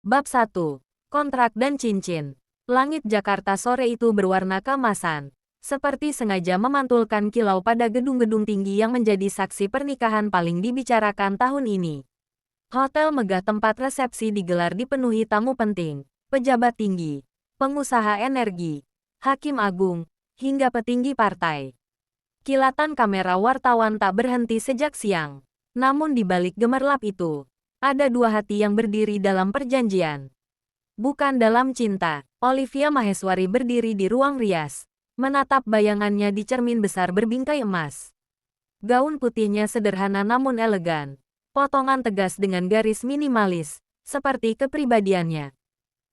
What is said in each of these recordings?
Bab 1. Kontrak dan cincin. Langit Jakarta sore itu berwarna keemasan, seperti sengaja memantulkan kilau pada gedung-gedung tinggi yang menjadi saksi pernikahan paling dibicarakan tahun ini. Hotel megah tempat resepsi digelar dipenuhi tamu penting, pejabat tinggi, pengusaha energi, hakim agung, hingga petinggi partai. Kilatan kamera wartawan tak berhenti sejak siang. Namun di balik gemerlap itu, ada dua hati yang berdiri dalam perjanjian. Bukan dalam cinta. Olivia Maheswari berdiri di ruang rias, menatap bayangannya di cermin besar berbingkai emas. Gaun putihnya sederhana namun elegan, potongan tegas dengan garis minimalis, seperti kepribadiannya.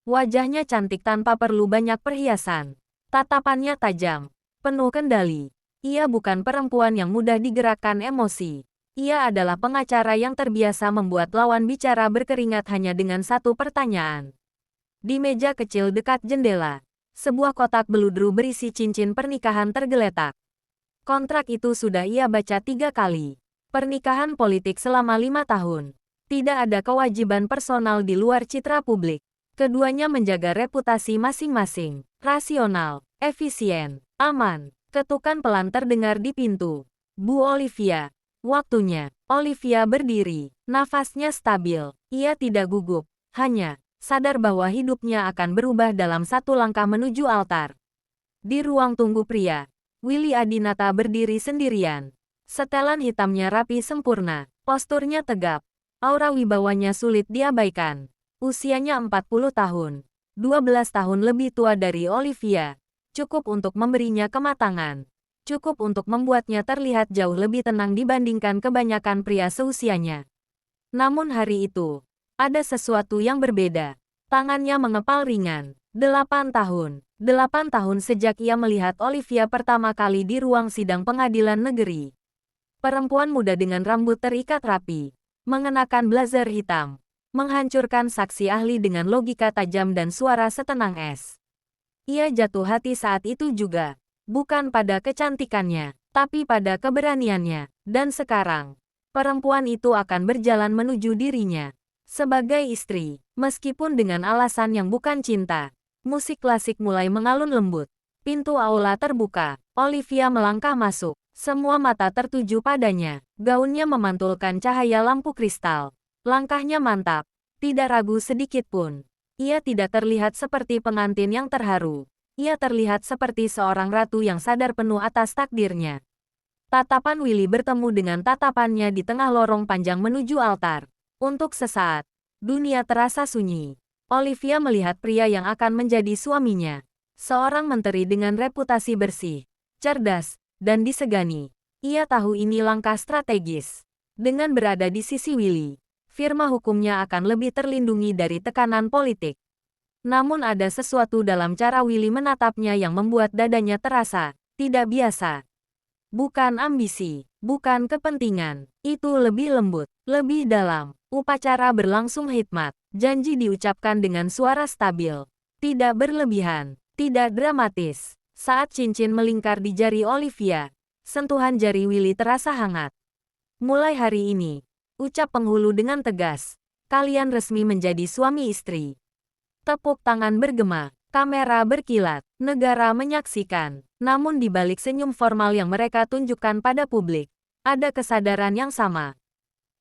Wajahnya cantik tanpa perlu banyak perhiasan. Tatapannya tajam, penuh kendali. Ia bukan perempuan yang mudah digerakkan emosi. Ia adalah pengacara yang terbiasa membuat lawan bicara berkeringat hanya dengan satu pertanyaan. Di meja kecil dekat jendela, sebuah kotak beludru berisi cincin pernikahan tergeletak. Kontrak itu sudah ia baca 3 kali. Pernikahan politik selama 5 tahun. Tidak ada kewajiban personal di luar citra publik. Keduanya menjaga reputasi masing-masing. Rasional, efisien, aman. Ketukan pelan terdengar di pintu. Bu Olivia. Waktunya. Olivia berdiri. Nafasnya stabil. Ia tidak gugup. Hanya sadar bahwa hidupnya akan berubah dalam satu langkah menuju altar. Di ruang tunggu pria, Willy Adinata berdiri sendirian. Setelan hitamnya rapi sempurna, posturnya tegap, aura wibawanya sulit diabaikan. Usianya 40 tahun, 12 tahun lebih tua dari Olivia. Cukup untuk memberinya kematangan. Cukup untuk membuatnya terlihat jauh lebih tenang dibandingkan kebanyakan pria seusianya. Namun hari itu, ada sesuatu yang berbeda. Tangannya mengepal ringan. 8 tahun. 8 tahun sejak ia melihat Olivia pertama kali di ruang sidang pengadilan negeri. Perempuan muda dengan rambut terikat rapi, mengenakan blazer hitam, menghancurkan saksi ahli dengan logika tajam dan suara setenang es. Ia jatuh hati saat itu juga, bukan pada kecantikannya, tapi pada keberaniannya. Dan sekarang, perempuan itu akan berjalan menuju dirinya. Sebagai istri, meskipun dengan alasan yang bukan cinta, musik klasik mulai mengalun lembut. Pintu aula terbuka, Olivia melangkah masuk. Semua mata tertuju padanya. Gaunnya memantulkan cahaya lampu kristal. Langkahnya mantap, tidak ragu sedikit pun. Ia tidak terlihat seperti pengantin yang terharu. Ia terlihat seperti seorang ratu yang sadar penuh atas takdirnya. Tatapan Willy bertemu dengan tatapannya di tengah lorong panjang menuju altar. Untuk sesaat, dunia terasa sunyi. Olivia melihat pria yang akan menjadi suaminya. Seorang menteri dengan reputasi bersih, cerdas, dan disegani. Ia tahu ini langkah strategis. Dengan berada di sisi Willy, firma hukumnya akan lebih terlindungi dari tekanan politik. Namun ada sesuatu dalam cara Willy menatapnya yang membuat dadanya terasa tidak biasa. Bukan ambisi, bukan kepentingan. Itu lebih lembut, lebih dalam. Upacara berlangsung hikmat. Janji diucapkan dengan suara stabil. Tidak berlebihan, tidak dramatis. Saat cincin melingkar di jari Olivia, sentuhan jari Willy terasa hangat. Mulai hari ini, ucap penghulu dengan tegas, kalian resmi menjadi suami istri. Tepuk tangan bergema, kamera berkilat, negara menyaksikan. Namun di balik senyum formal yang mereka tunjukkan pada publik, ada kesadaran yang sama.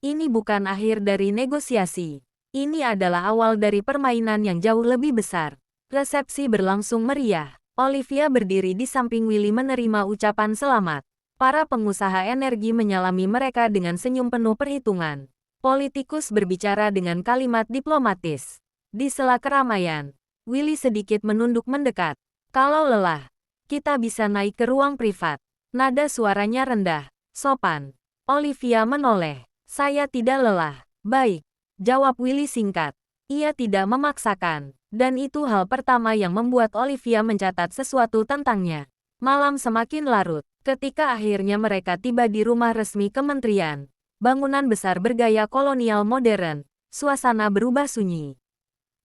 Ini bukan akhir dari negosiasi. Ini adalah awal dari permainan yang jauh lebih besar. Resepsi berlangsung meriah. Olivia berdiri di samping Willy menerima ucapan selamat. Para pengusaha energi menyalami mereka dengan senyum penuh perhitungan. Politikus berbicara dengan kalimat diplomatis. Di sela keramaian, Willy sedikit menunduk mendekat. Kalau lelah, kita bisa naik ke ruang privat. Nada suaranya rendah, sopan. Olivia menoleh. Saya tidak lelah. Baik, jawab Willy singkat. Ia tidak memaksakan, dan itu hal pertama yang membuat Olivia mencatat sesuatu tentangnya. Malam semakin larut, ketika akhirnya mereka tiba di rumah resmi kementerian. Bangunan besar bergaya kolonial modern, suasana berubah sunyi.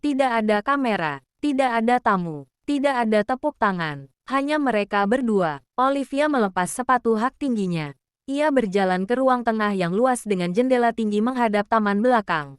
Tidak ada kamera, tidak ada tamu, tidak ada tepuk tangan, hanya mereka berdua. Olivia melepas sepatu hak tingginya. Ia berjalan ke ruang tengah yang luas dengan jendela tinggi menghadap taman belakang.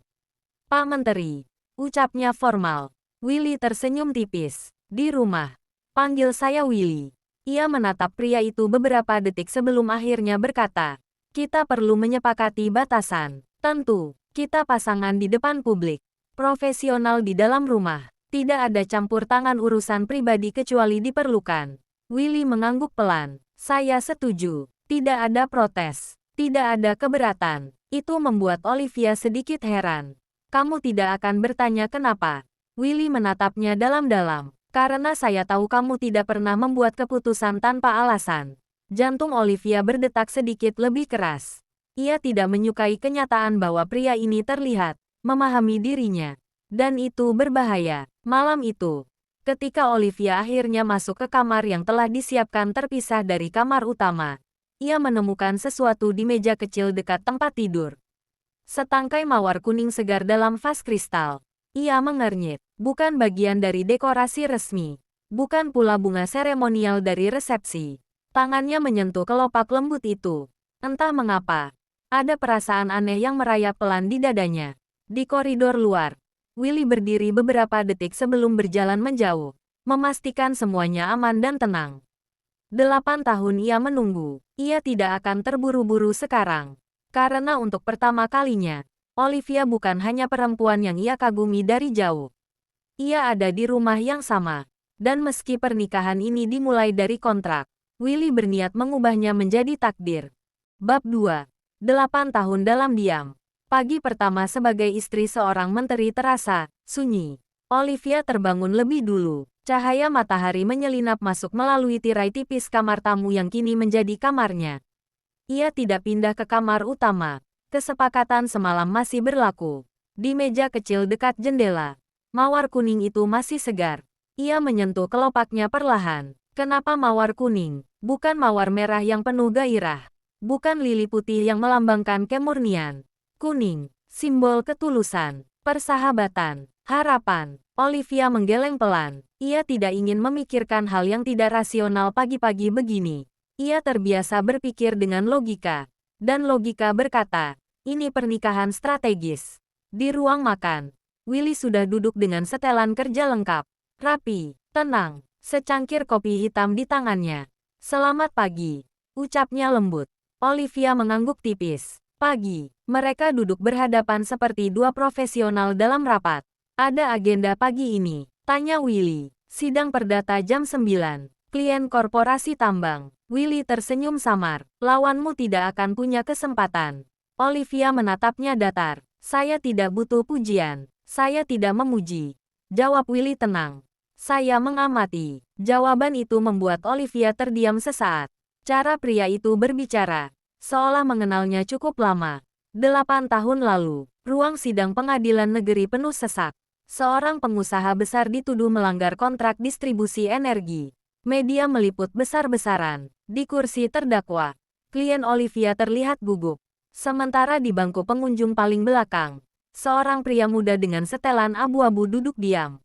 Pak Menteri, Ucapnya formal. Willy tersenyum tipis. Di rumah. Panggil saya Willy. Ia menatap pria itu beberapa detik sebelum akhirnya berkata, kita perlu menyepakati batasan. Tentu, kita pasangan di depan publik. Profesional di dalam rumah. Tidak ada campur tangan urusan pribadi kecuali diperlukan. Willy mengangguk pelan. Saya setuju. Tidak ada protes. Tidak ada keberatan. Itu membuat Olivia sedikit heran. Kamu tidak akan bertanya kenapa. Willy menatapnya dalam-dalam. Karena saya tahu kamu tidak pernah membuat keputusan tanpa alasan. Jantung Olivia berdetak sedikit lebih keras. Ia tidak menyukai kenyataan bahwa pria ini terlihat memahami dirinya. Dan itu berbahaya. Malam itu, ketika Olivia akhirnya masuk ke kamar yang telah disiapkan terpisah dari kamar utama, ia menemukan sesuatu di meja kecil dekat tempat tidur. Setangkai mawar kuning segar dalam vas kristal. Ia mengernyit. Bukan bagian dari dekorasi resmi. Bukan pula bunga seremonial dari resepsi. Tangannya menyentuh kelopak lembut itu. Entah mengapa, ada perasaan aneh yang merayap pelan di dadanya. Di koridor luar, Willy berdiri beberapa detik sebelum berjalan menjauh, memastikan semuanya aman dan tenang. 8 tahun ia menunggu. Ia tidak akan terburu-buru sekarang. Karena untuk pertama kalinya, Olivia bukan hanya perempuan yang ia kagumi dari jauh. Ia ada di rumah yang sama. Dan meski pernikahan ini dimulai dari kontrak, Willy berniat mengubahnya menjadi takdir. Bab 2. 8 tahun dalam diam. Pagi pertama sebagai istri seorang menteri terasa sunyi. Olivia terbangun lebih dulu. Cahaya matahari menyelinap masuk melalui tirai tipis kamar tamu yang kini menjadi kamarnya. Ia tidak pindah ke kamar utama. Kesepakatan semalam masih berlaku. Di meja kecil dekat jendela, mawar kuning itu masih segar. Ia menyentuh kelopaknya perlahan. Kenapa mawar kuning? Bukan mawar merah yang penuh gairah. Bukan lili putih yang melambangkan kemurnian. Kuning, simbol ketulusan, persahabatan, harapan. Olivia menggeleng pelan. Ia tidak ingin memikirkan hal yang tidak rasional pagi-pagi begini. Ia terbiasa berpikir dengan logika. Dan logika berkata, ini pernikahan strategis. Di ruang makan, Willy sudah duduk dengan setelan kerja lengkap. Rapi, tenang, secangkir kopi hitam di tangannya. Selamat pagi, ucapnya lembut. Olivia mengangguk tipis. Pagi, mereka duduk berhadapan seperti dua profesional dalam rapat. Ada agenda pagi ini, tanya Willy. Sidang perdata jam 9. Klien korporasi tambang. Willy tersenyum samar. Lawanmu tidak akan punya kesempatan. Olivia menatapnya datar. Saya tidak butuh pujian. Saya tidak memuji. Jawab Willy tenang. Saya mengamati. Jawaban itu membuat Olivia terdiam sesaat. Cara pria itu berbicara, seolah mengenalnya cukup lama. 8 tahun lalu, ruang sidang pengadilan negeri penuh sesak. Seorang pengusaha besar dituduh melanggar kontrak distribusi energi. Media meliput besar-besaran. Di kursi terdakwa, klien Olivia terlihat gugup. Sementara di bangku pengunjung paling belakang, seorang pria muda dengan setelan abu-abu duduk diam.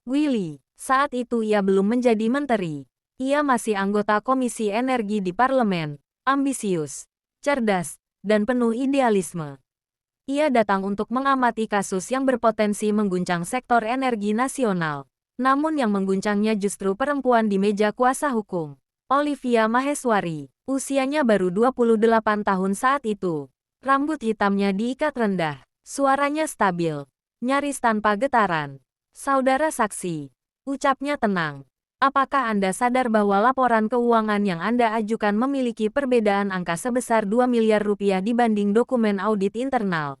Willy, saat itu ia belum menjadi menteri. Ia masih anggota Komisi Energi di parlemen, ambisius, cerdas, dan penuh idealisme. Ia datang untuk mengamati kasus yang berpotensi mengguncang sektor energi nasional. Namun yang mengguncangnya justru perempuan di meja kuasa hukum. Olivia Maheswari, usianya baru 28 tahun saat itu. Rambut hitamnya diikat rendah, suaranya stabil, nyaris tanpa getaran. Saudara saksi, ucapnya tenang. Apakah Anda sadar bahwa laporan keuangan yang Anda ajukan memiliki perbedaan angka sebesar 2 miliar rupiah dibanding dokumen audit internal?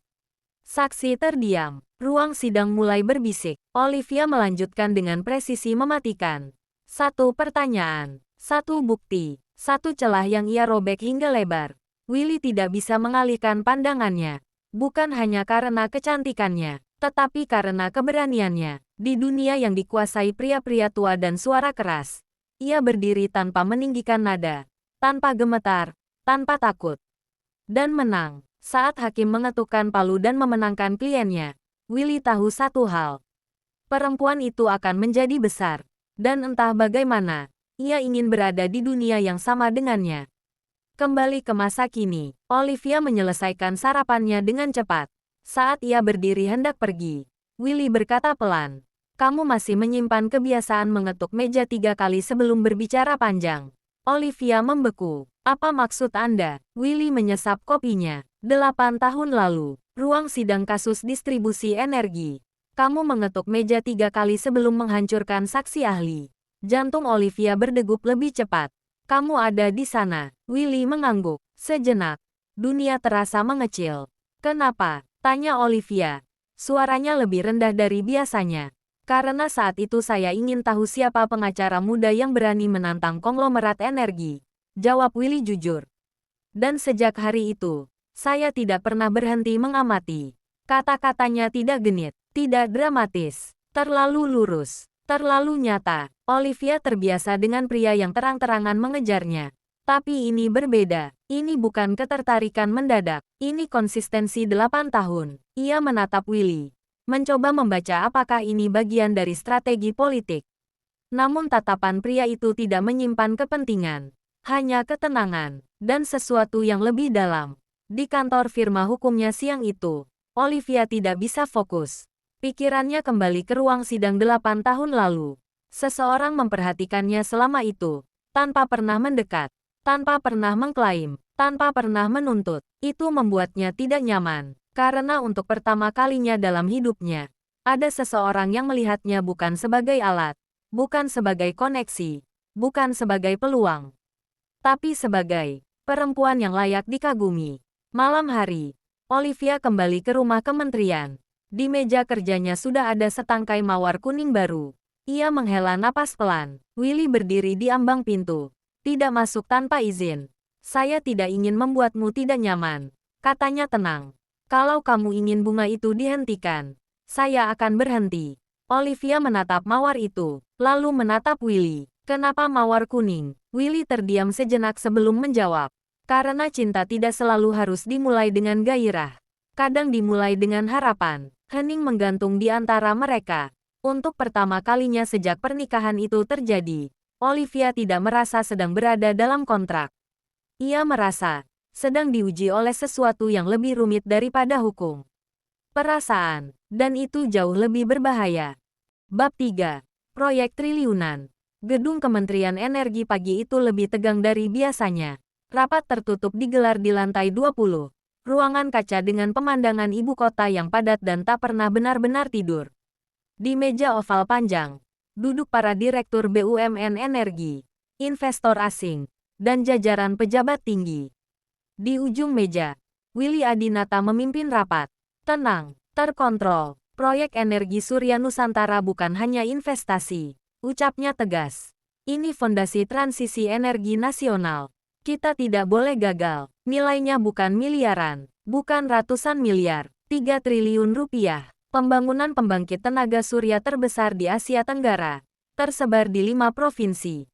Saksi terdiam. Ruang sidang mulai berbisik. Olivia melanjutkan dengan presisi mematikan. 1 pertanyaan. 1 bukti, 1 celah yang ia robek hingga lebar. Willy tidak bisa mengalihkan pandangannya. Bukan hanya karena kecantikannya, tetapi karena keberaniannya. Di dunia yang dikuasai pria-pria tua dan suara keras, ia berdiri tanpa meninggikan nada, tanpa gemetar, tanpa takut. Dan menang. Saat hakim mengetukkan palu dan memenangkan kliennya, Willy tahu satu hal. Perempuan itu akan menjadi besar. Dan entah bagaimana, ia ingin berada di dunia yang sama dengannya. Kembali ke masa kini, Olivia menyelesaikan sarapannya dengan cepat. Saat ia berdiri hendak pergi, Willy berkata pelan. Kamu masih menyimpan kebiasaan mengetuk meja 3 kali sebelum berbicara panjang. Olivia membeku. Apa maksud Anda? Willy menyesap kopinya. 8 tahun lalu, ruang sidang kasus distribusi energi. Kamu mengetuk meja 3 kali sebelum menghancurkan saksi ahli. Jantung Olivia berdegup lebih cepat. Kamu ada di sana. Willy mengangguk. Sejenak, dunia terasa mengecil. Kenapa? Tanya Olivia. Suaranya lebih rendah dari biasanya. Karena saat itu saya ingin tahu siapa pengacara muda yang berani menantang konglomerat energi. Jawab Willy jujur. Dan sejak hari itu, saya tidak pernah berhenti mengamati. Kata-katanya tidak genit, tidak dramatis, terlalu lurus, terlalu nyata. Olivia terbiasa dengan pria yang terang-terangan mengejarnya. Tapi ini berbeda. Ini bukan ketertarikan mendadak. Ini konsistensi 8 tahun. Ia menatap Willy. Mencoba membaca apakah ini bagian dari strategi politik. Namun tatapan pria itu tidak menyimpan kepentingan. Hanya ketenangan. Dan sesuatu yang lebih dalam. Di kantor firma hukumnya siang itu, Olivia tidak bisa fokus. Pikirannya kembali ke ruang sidang 8 tahun lalu. Seseorang memperhatikannya selama itu. Tanpa pernah mendekat. Tanpa pernah mengklaim. Tanpa pernah menuntut. Itu membuatnya tidak nyaman. Karena untuk pertama kalinya dalam hidupnya, ada seseorang yang melihatnya bukan sebagai alat, bukan sebagai koneksi, bukan sebagai peluang, tapi sebagai perempuan yang layak dikagumi. Malam hari, Olivia kembali ke rumah kementerian. Di meja kerjanya sudah ada setangkai mawar kuning baru. Ia menghela napas pelan. Willy berdiri di ambang pintu. Tidak masuk tanpa izin. Saya tidak ingin membuatmu tidak nyaman, katanya tenang. Kalau kamu ingin bunga itu dihentikan, saya akan berhenti. Olivia menatap mawar itu, lalu menatap Willy. Kenapa mawar kuning? Willy terdiam sejenak sebelum menjawab. Karena cinta tidak selalu harus dimulai dengan gairah. Kadang dimulai dengan harapan. Hening menggantung di antara mereka. Untuk pertama kalinya sejak pernikahan itu terjadi, Olivia tidak merasa sedang berada dalam kontrak. Ia merasa sedang diuji oleh sesuatu yang lebih rumit daripada hukum. Perasaan, dan itu jauh lebih berbahaya. Bab 3. Proyek triliunan. Gedung Kementerian Energi pagi itu lebih tegang dari biasanya. Rapat tertutup digelar di lantai 20. Ruangan kaca dengan pemandangan ibu kota yang padat dan tak pernah benar-benar tidur. Di meja oval panjang, duduk para direktur BUMN energi, investor asing, dan jajaran pejabat tinggi. Di ujung meja, Willy Adinata memimpin rapat. Tenang, terkontrol. Proyek energi surya Nusantara bukan hanya investasi, ucapnya tegas. Ini fondasi transisi energi nasional. Kita tidak boleh gagal. Nilainya bukan miliaran, bukan ratusan miliar, 3 triliun rupiah. Pembangunan pembangkit tenaga surya terbesar di Asia Tenggara, tersebar di 5 provinsi.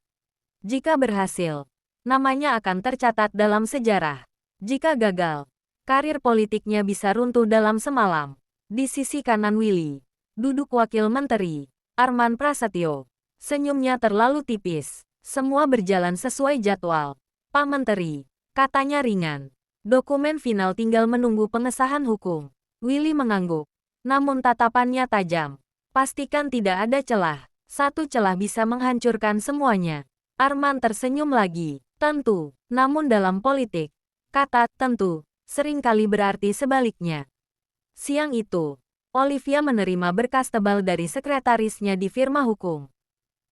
Jika berhasil, namanya akan tercatat dalam sejarah. Jika gagal, karir politiknya bisa runtuh dalam semalam. Di sisi kanan Willy, duduk Wakil Menteri, Arman Prasetyo. Senyumnya terlalu tipis. Semua berjalan sesuai jadwal. Pak Menteri, katanya ringan. Dokumen final tinggal menunggu pengesahan hukum. Willy mengangguk. Namun tatapannya tajam. Pastikan tidak ada celah. Satu celah bisa menghancurkan semuanya. Arman tersenyum lagi. Tentu, namun dalam politik, kata "tentu" seringkali berarti sebaliknya. Siang itu, Olivia menerima berkas tebal dari sekretarisnya di firma hukum.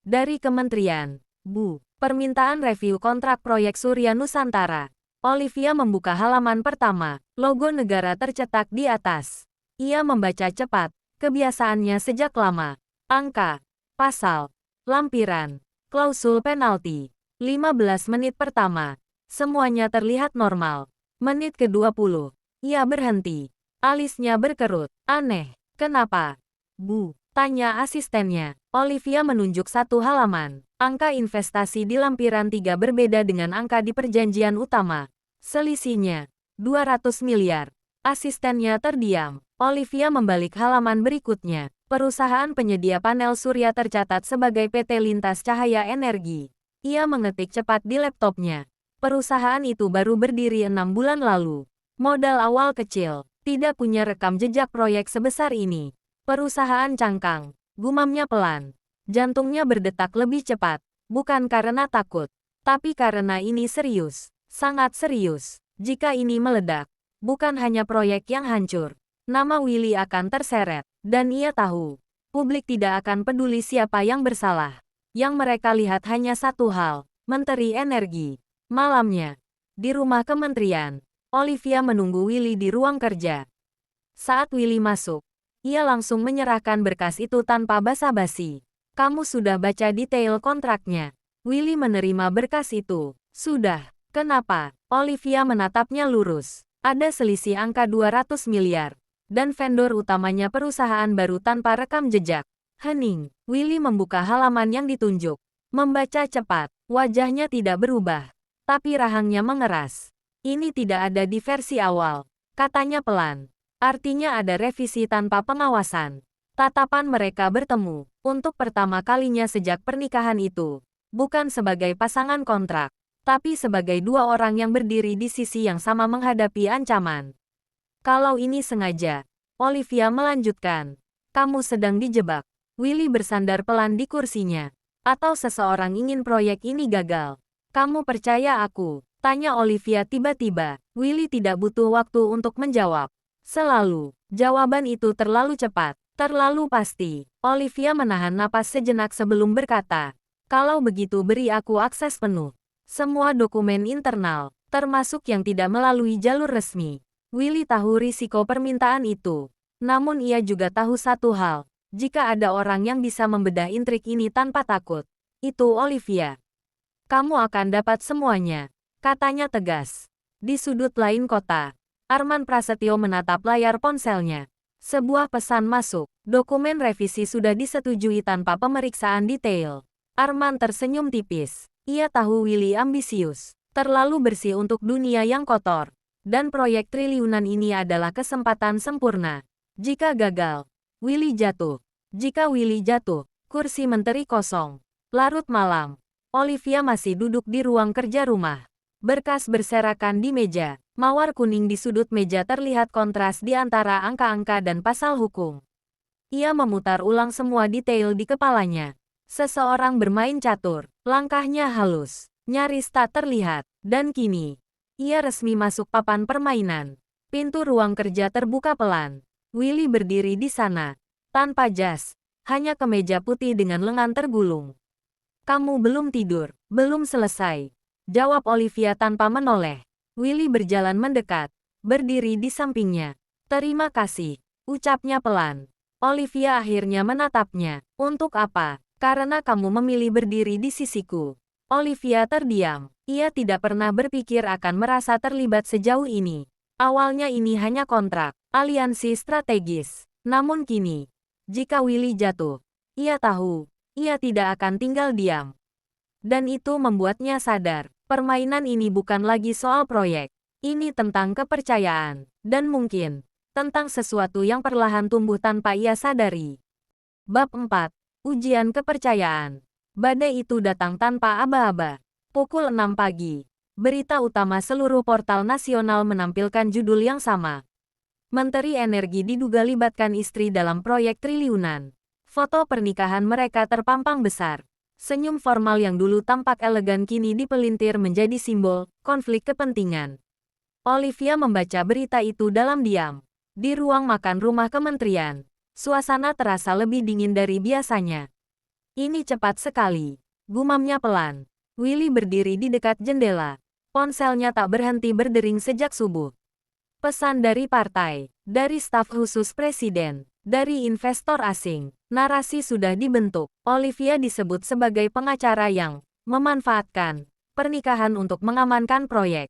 Dari kementerian, Bu, permintaan review kontrak proyek Surya Nusantara. Olivia membuka halaman pertama, logo negara tercetak di atas. Ia membaca cepat, kebiasaannya sejak lama. Angka, pasal, lampiran, klausul penalti. 15 menit pertama. Semuanya terlihat normal. Menit ke-20. Ia berhenti. Alisnya berkerut. Aneh. Kenapa? Bu, tanya asistennya. Olivia menunjuk satu halaman. Angka investasi di lampiran 3 berbeda dengan angka di perjanjian utama. Selisihnya 200 miliar. Asistennya terdiam. Olivia membalik halaman berikutnya. Perusahaan penyedia panel surya tercatat sebagai PT Lintas Cahaya Energi. Ia mengetik cepat di laptopnya. Perusahaan itu baru berdiri 6 bulan lalu. Modal awal kecil, tidak punya rekam jejak proyek sebesar ini. Perusahaan cangkang, gumamnya pelan. Jantungnya berdetak lebih cepat, bukan karena takut, tapi karena ini serius, sangat serius. Jika ini meledak, bukan hanya proyek yang hancur, nama Willy akan terseret, dan ia tahu, publik tidak akan peduli siapa yang bersalah. Yang mereka lihat hanya satu hal, Menteri Energi. Malamnya, di rumah kementerian, Olivia menunggu Willy di ruang kerja. Saat Willy masuk, ia langsung menyerahkan berkas itu tanpa basa-basi. Kamu sudah baca detail kontraknya. Willy menerima berkas itu. Sudah. Kenapa? Olivia menatapnya lurus. Ada selisih angka 200 miliar. Dan vendor utamanya perusahaan baru tanpa rekam jejak. Hening. Willy membuka halaman yang ditunjuk. Membaca cepat. Wajahnya tidak berubah. Tapi rahangnya mengeras. Ini tidak ada di versi awal. Katanya pelan. Artinya ada revisi tanpa pengawasan. Tatapan mereka bertemu. Untuk pertama kalinya sejak pernikahan itu. Bukan sebagai pasangan kontrak. Tapi sebagai dua orang yang berdiri di sisi yang sama menghadapi ancaman. Kalau ini sengaja, Olivia melanjutkan. Kamu sedang dijebak. Willy bersandar pelan di kursinya. Atau seseorang ingin proyek ini gagal. Kamu percaya aku? Tanya Olivia tiba-tiba. Willy tidak butuh waktu untuk menjawab. Selalu. Jawaban itu terlalu cepat. Terlalu pasti. Olivia menahan napas sejenak sebelum berkata, kalau begitu beri aku akses penuh. Semua dokumen internal, termasuk yang tidak melalui jalur resmi. Willy tahu risiko permintaan itu. Namun ia juga tahu satu hal, jika ada orang yang bisa membedah intrik ini tanpa takut, itu Olivia. Kamu akan dapat semuanya, katanya tegas. Di sudut lain kota, Arman Prasetyo menatap layar ponselnya. Sebuah pesan masuk. Dokumen revisi sudah disetujui tanpa pemeriksaan detail. Arman tersenyum tipis. Ia tahu Willy ambisius, terlalu bersih untuk dunia yang kotor. Dan proyek triliunan ini adalah kesempatan sempurna. Jika gagal, Willy jatuh. Jika Willy jatuh, kursi menteri kosong. Larut malam. Olivia masih duduk di ruang kerja rumah. Berkas berserakan di meja. Mawar kuning di sudut meja terlihat kontras di antara angka-angka dan pasal hukum. Ia memutar ulang semua detail di kepalanya. Seseorang bermain catur, langkahnya halus, nyaris tak terlihat, dan kini, ia resmi masuk papan permainan. Pintu ruang kerja terbuka pelan. Willy berdiri di sana, tanpa jas, hanya kemeja putih dengan lengan tergulung. Kamu belum tidur, belum selesai, jawab Olivia tanpa menoleh. Willy berjalan mendekat, berdiri di sampingnya. Terima kasih, ucapnya pelan. Olivia akhirnya menatapnya. Untuk apa? Karena kamu memilih berdiri di sisiku. Olivia terdiam. Ia tidak pernah berpikir akan merasa terlibat sejauh ini. Awalnya ini hanya kontrak, aliansi strategis. Namun kini, jika Willy jatuh, ia tahu, ia tidak akan tinggal diam. Dan itu membuatnya sadar. Permainan ini bukan lagi soal proyek. Ini tentang kepercayaan. Dan mungkin, tentang sesuatu yang perlahan tumbuh tanpa ia sadari. Bab 4. Ujian kepercayaan. Badai itu datang tanpa aba-aba. Pukul 6 pagi. Berita utama seluruh portal nasional menampilkan judul yang sama. Menteri Energi diduga libatkan istri dalam proyek triliunan. Foto pernikahan mereka terpampang besar. Senyum formal yang dulu tampak elegan kini dipelintir menjadi simbol konflik kepentingan. Olivia membaca berita itu dalam diam. Di ruang makan rumah kementerian, suasana terasa lebih dingin dari biasanya. Ini cepat sekali, gumamnya pelan. Willy berdiri di dekat jendela. Ponselnya tak berhenti berdering sejak subuh. Pesan dari partai, dari staf khusus presiden, dari investor asing. Narasi sudah dibentuk. Olivia disebut sebagai pengacara yang memanfaatkan pernikahan untuk mengamankan proyek.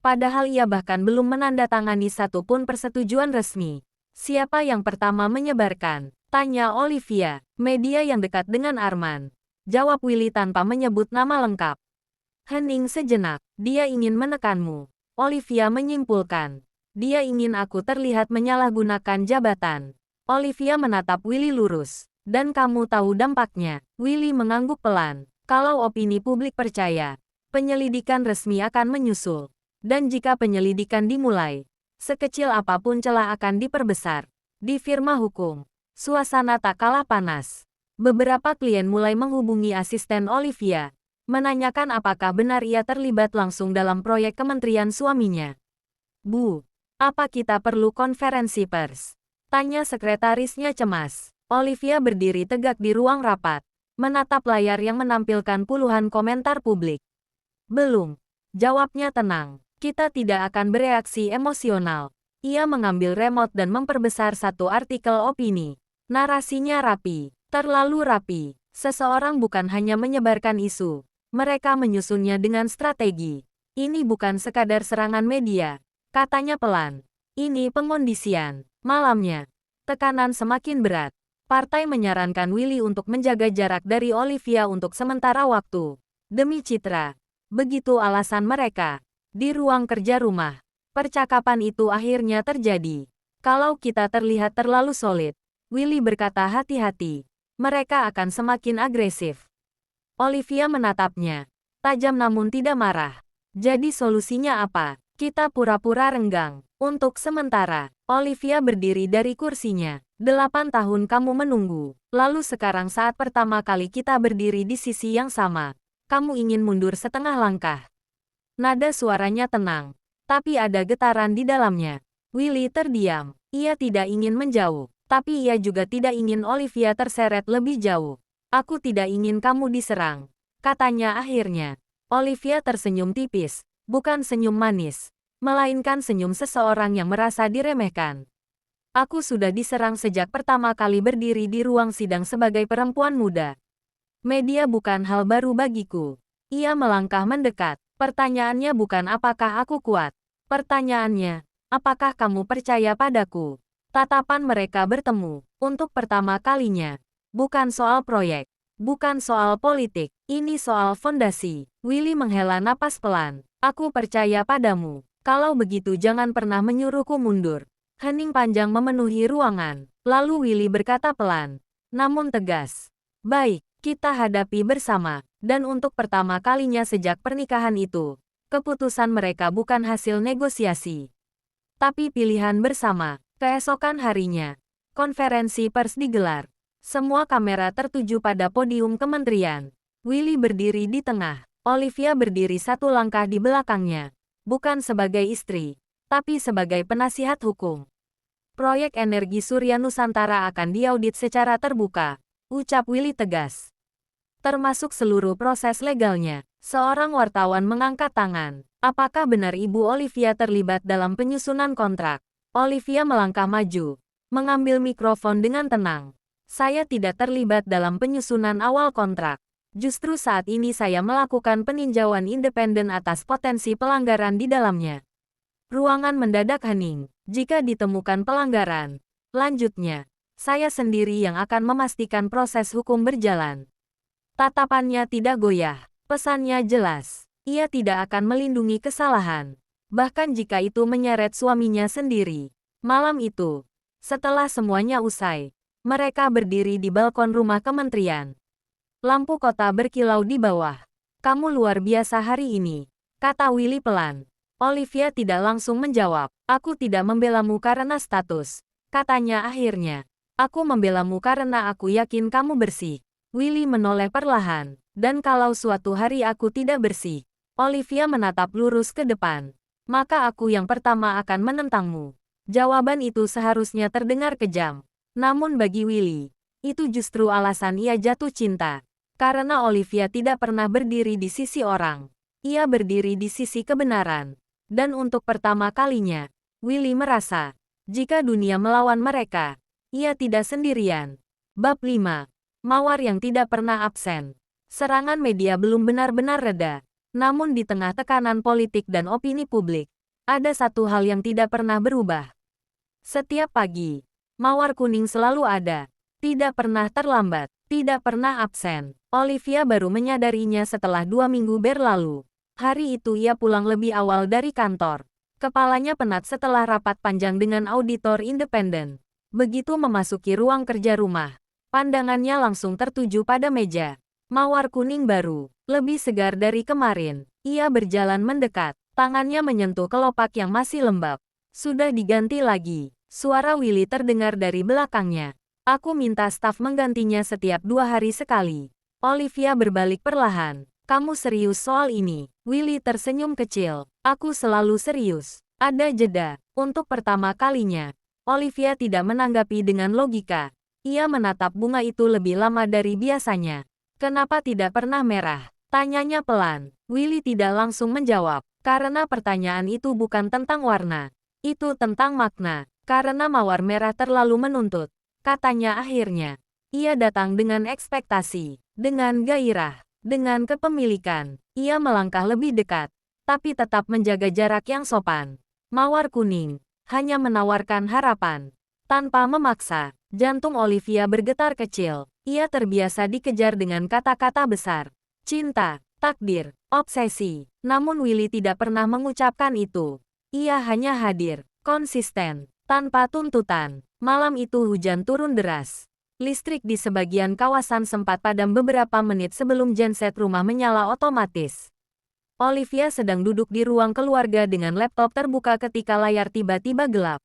Padahal ia bahkan belum menandatangani satupun persetujuan resmi. Siapa yang pertama menyebarkan? Tanya Olivia. Media yang dekat dengan Arman. Jawab Willy tanpa menyebut nama lengkap. Hening sejenak. Dia ingin menekanmu. Olivia menyimpulkan. Dia ingin aku terlihat menyalahgunakan jabatan. Olivia menatap Willy lurus. Dan kamu tahu dampaknya. Willy mengangguk pelan. Kalau opini publik percaya, penyelidikan resmi akan menyusul. Dan jika penyelidikan dimulai, sekecil apapun celah akan diperbesar. Di firma hukum, Suasana tak kalah panas. Beberapa klien mulai menghubungi asisten Olivia, menanyakan apakah benar ia terlibat langsung dalam proyek kementerian suaminya. Bu, apa kita perlu konferensi pers? Tanya sekretarisnya cemas. Olivia berdiri tegak di ruang rapat, menatap layar yang menampilkan puluhan komentar publik. Belum. Jawabnya tenang. Kita tidak akan bereaksi emosional. Ia mengambil remote dan memperbesar satu artikel opini. Narasinya rapi. Terlalu rapi. Seseorang bukan hanya menyebarkan isu. Mereka menyusunnya dengan strategi. Ini bukan sekadar serangan media. Katanya pelan. Ini pengondisian. Malamnya. Tekanan semakin berat. Partai menyarankan Willy untuk menjaga jarak dari Olivia untuk sementara waktu. Demi citra. Begitu alasan mereka. Di ruang kerja rumah. Percakapan itu akhirnya terjadi. Kalau kita terlihat terlalu solid, Willy berkata hati-hati. Mereka akan semakin agresif. Olivia menatapnya. Tajam namun tidak marah. Jadi solusinya apa? Kita pura-pura renggang. Untuk sementara, Olivia berdiri dari kursinya. 8 tahun kamu menunggu. Lalu sekarang saat pertama kali kita berdiri di sisi yang sama. Kamu ingin mundur setengah langkah. Nada suaranya tenang. Tapi ada getaran di dalamnya. Willy terdiam. Ia tidak ingin menjauh. Tapi ia juga tidak ingin Olivia terseret lebih jauh. Aku tidak ingin kamu diserang. Katanya akhirnya. Olivia tersenyum tipis. Bukan senyum manis. Melainkan senyum seseorang yang merasa diremehkan. Aku sudah diserang sejak pertama kali berdiri di ruang sidang sebagai perempuan muda. Media bukan hal baru bagiku. Ia melangkah mendekat. Pertanyaannya bukan apakah aku kuat. Pertanyaannya, apakah kamu percaya padaku? Tatapan mereka bertemu. Untuk pertama kalinya. Bukan soal proyek. Bukan soal politik. Ini soal fondasi. Willy menghela napas pelan. Aku percaya padamu. Kalau begitu jangan pernah menyuruhku mundur. Hening panjang memenuhi ruangan. Lalu Willy berkata pelan. Namun tegas. Baik, kita hadapi bersama. Dan untuk pertama kalinya sejak pernikahan itu, keputusan mereka bukan hasil negosiasi. Tapi pilihan bersama. Keesokan harinya, konferensi pers digelar. Semua kamera tertuju pada podium kementerian. Willy berdiri di tengah. Olivia berdiri satu langkah di belakangnya. Bukan sebagai istri, tapi sebagai penasihat hukum. Proyek energi surya Nusantara akan diaudit secara terbuka, ucap Willy tegas. Termasuk seluruh proses legalnya. Seorang wartawan mengangkat tangan. Apakah benar Ibu Olivia terlibat dalam penyusunan kontrak? Olivia melangkah maju, mengambil mikrofon dengan tenang. Saya tidak terlibat dalam penyusunan awal kontrak. Justru saat ini saya melakukan peninjauan independen atas potensi pelanggaran di dalamnya. Ruangan mendadak hening. Jika ditemukan pelanggaran, lanjutnya, saya sendiri yang akan memastikan proses hukum berjalan. Tatapannya tidak goyah. Pesannya jelas. Ia tidak akan melindungi kesalahan. Bahkan jika itu menyeret suaminya sendiri. Malam itu, setelah semuanya usai, mereka berdiri di balkon rumah kementerian. Lampu kota berkilau di bawah. Kamu luar biasa hari ini, kata Willy pelan. Olivia tidak langsung menjawab. Aku tidak membelamu karena status. Katanya akhirnya. Aku membelamu karena aku yakin kamu bersih. Willy menoleh perlahan. Dan kalau suatu hari aku tidak bersih, Olivia menatap lurus ke depan. Maka aku yang pertama akan menentangmu. Jawaban itu seharusnya terdengar kejam. Namun bagi Willy, itu justru alasan ia jatuh cinta. Karena Olivia tidak pernah berdiri di sisi orang. Ia berdiri di sisi kebenaran. Dan untuk pertama kalinya, Willy merasa, jika dunia melawan mereka, ia tidak sendirian. Bab 5. Mawar yang tidak pernah absen. Serangan media belum benar-benar reda. Namun di tengah tekanan politik dan opini publik, ada satu hal yang tidak pernah berubah. Setiap pagi, mawar kuning selalu ada. Tidak pernah terlambat, tidak pernah absen. Olivia baru menyadarinya setelah 2 minggu berlalu. Hari itu ia pulang lebih awal dari kantor. Kepalanya penat setelah rapat panjang dengan auditor independen. Begitu memasuki ruang kerja rumah, pandangannya langsung tertuju pada meja. Mawar kuning baru, lebih segar dari kemarin. Ia berjalan mendekat, tangannya menyentuh kelopak yang masih lembab. Sudah diganti lagi. Suara Willy terdengar dari belakangnya. Aku minta staf menggantinya setiap 2 hari sekali. Olivia berbalik perlahan. Kamu serius soal ini? Willy tersenyum kecil. Aku selalu serius. Ada jeda. Untuk pertama kalinya, Olivia tidak menanggapi dengan logika. Ia menatap bunga itu lebih lama dari biasanya. Kenapa tidak pernah merah? Tanyanya pelan. Willy tidak langsung menjawab. Karena pertanyaan itu bukan tentang warna. Itu tentang makna. Karena mawar merah terlalu menuntut. Katanya akhirnya. Ia datang dengan ekspektasi. Dengan gairah. Dengan kepemilikan. Ia melangkah lebih dekat. Tapi tetap menjaga jarak yang sopan. Mawar kuning. Hanya menawarkan harapan. Tanpa memaksa. Jantung Olivia bergetar kecil. Ia terbiasa dikejar dengan kata-kata besar. Cinta. Takdir. Obsesi. Namun Willy tidak pernah mengucapkan itu. Ia hanya hadir. Konsisten. Tanpa tuntutan. Malam itu hujan turun deras. Listrik di sebagian kawasan sempat padam beberapa menit sebelum genset rumah menyala otomatis. Olivia sedang duduk di ruang keluarga dengan laptop terbuka ketika layar tiba-tiba gelap.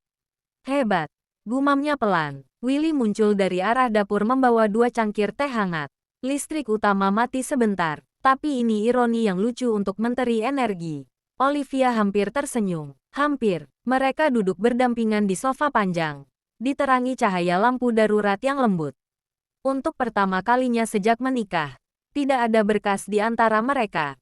Hebat. Gumamnya pelan. Willy muncul dari arah dapur membawa 2 cangkir teh hangat. Listrik utama mati sebentar. Tapi ini ironi yang lucu untuk menteri energi. Olivia hampir tersenyum. Hampir. Mereka duduk berdampingan di sofa panjang. Diterangi cahaya lampu darurat yang lembut. Untuk pertama kalinya sejak menikah, tidak ada berkas di antara mereka.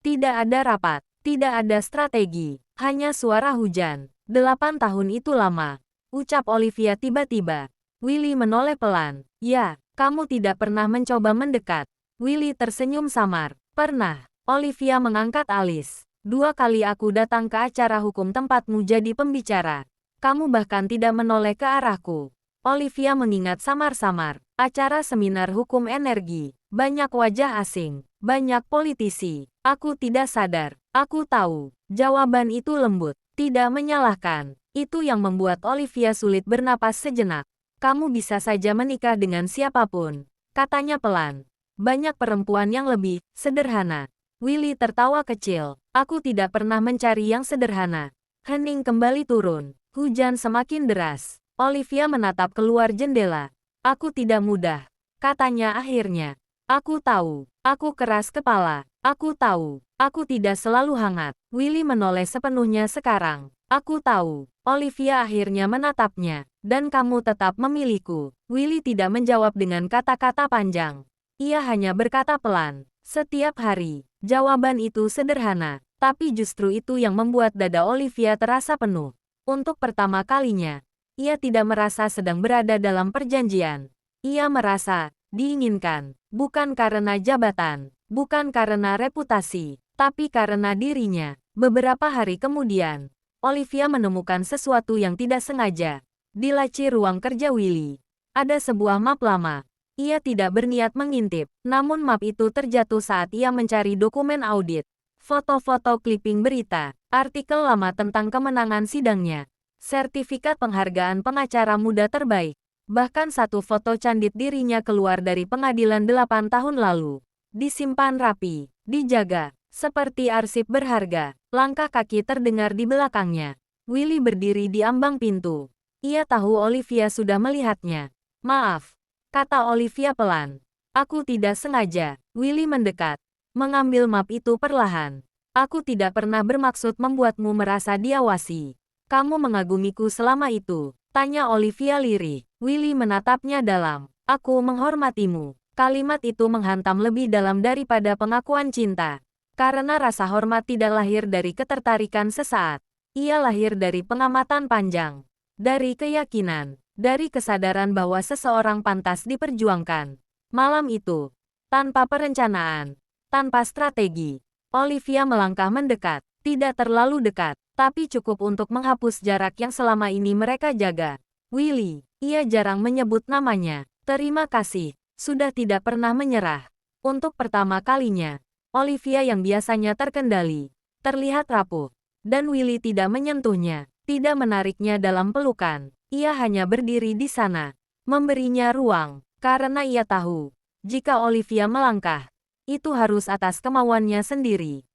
Tidak ada rapat, tidak ada strategi, hanya suara hujan. 8 tahun itu lama, ucap Olivia tiba-tiba. Willy menoleh pelan. Ya, kamu tidak pernah mencoba mendekat. Willy tersenyum samar. Pernah. Olivia mengangkat alis. 2 kali aku datang ke acara hukum tempatmu jadi pembicara. Kamu bahkan tidak menoleh ke arahku. Olivia mengingat samar-samar. Acara seminar hukum energi. Banyak wajah asing. Banyak politisi. Aku tidak sadar. Aku tahu. Jawaban itu lembut. Tidak menyalahkan. Itu yang membuat Olivia sulit bernapas sejenak. Kamu bisa saja menikah dengan siapapun. Katanya pelan. Banyak perempuan yang lebih sederhana. Willy tertawa kecil. Aku tidak pernah mencari yang sederhana. Hening kembali turun. Hujan semakin deras. Olivia menatap keluar jendela. Aku tidak mudah. Katanya akhirnya. Aku tahu. Aku keras kepala. Aku tahu. Aku tidak selalu hangat. Willy menoleh sepenuhnya sekarang. Aku tahu. Olivia akhirnya menatapnya. Dan kamu tetap memilihku. Willy tidak menjawab dengan kata-kata panjang. Ia hanya berkata pelan. Setiap hari. Jawaban itu sederhana. Tapi justru itu yang membuat dada Olivia terasa penuh. Untuk pertama kalinya, ia tidak merasa sedang berada dalam perjanjian. Ia merasa diinginkan. Bukan karena jabatan. Bukan karena reputasi. Tapi karena dirinya. Beberapa hari kemudian, Olivia menemukan sesuatu yang tidak sengaja. Di laci ruang kerja Willy. Ada sebuah map lama. Ia tidak berniat mengintip, namun map itu terjatuh saat ia mencari dokumen audit. Foto-foto clipping berita, artikel lama tentang kemenangan sidangnya, sertifikat penghargaan pengacara muda terbaik, bahkan satu foto candid dirinya keluar dari pengadilan 8 tahun lalu. Disimpan rapi, dijaga, seperti arsip berharga. Langkah kaki terdengar di belakangnya. Willy berdiri di ambang pintu. Ia tahu Olivia sudah melihatnya. Maaf. Kata Olivia pelan. Aku tidak sengaja. Willy mendekat. Mengambil map itu perlahan. Aku tidak pernah bermaksud membuatmu merasa diawasi. Kamu mengagumiku selama itu. Tanya Olivia lirih. Willy menatapnya dalam. Aku menghormatimu. Kalimat itu menghantam lebih dalam daripada pengakuan cinta. Karena rasa hormat tidak lahir dari ketertarikan sesaat. Ia lahir dari pengamatan panjang. Dari keyakinan. Dari kesadaran bahwa seseorang pantas diperjuangkan. Malam itu, tanpa perencanaan, tanpa strategi, Olivia melangkah mendekat, tidak terlalu dekat, tapi cukup untuk menghapus jarak yang selama ini mereka jaga. Willy, ia jarang menyebut namanya. Terima kasih, sudah tidak pernah menyerah. Untuk pertama kalinya, Olivia yang biasanya terkendali, terlihat rapuh, dan Willy tidak menyentuhnya, tidak menariknya dalam pelukan. Ia hanya berdiri di sana, memberinya ruang, karena ia tahu, jika Olivia melangkah, itu harus atas kemauannya sendiri.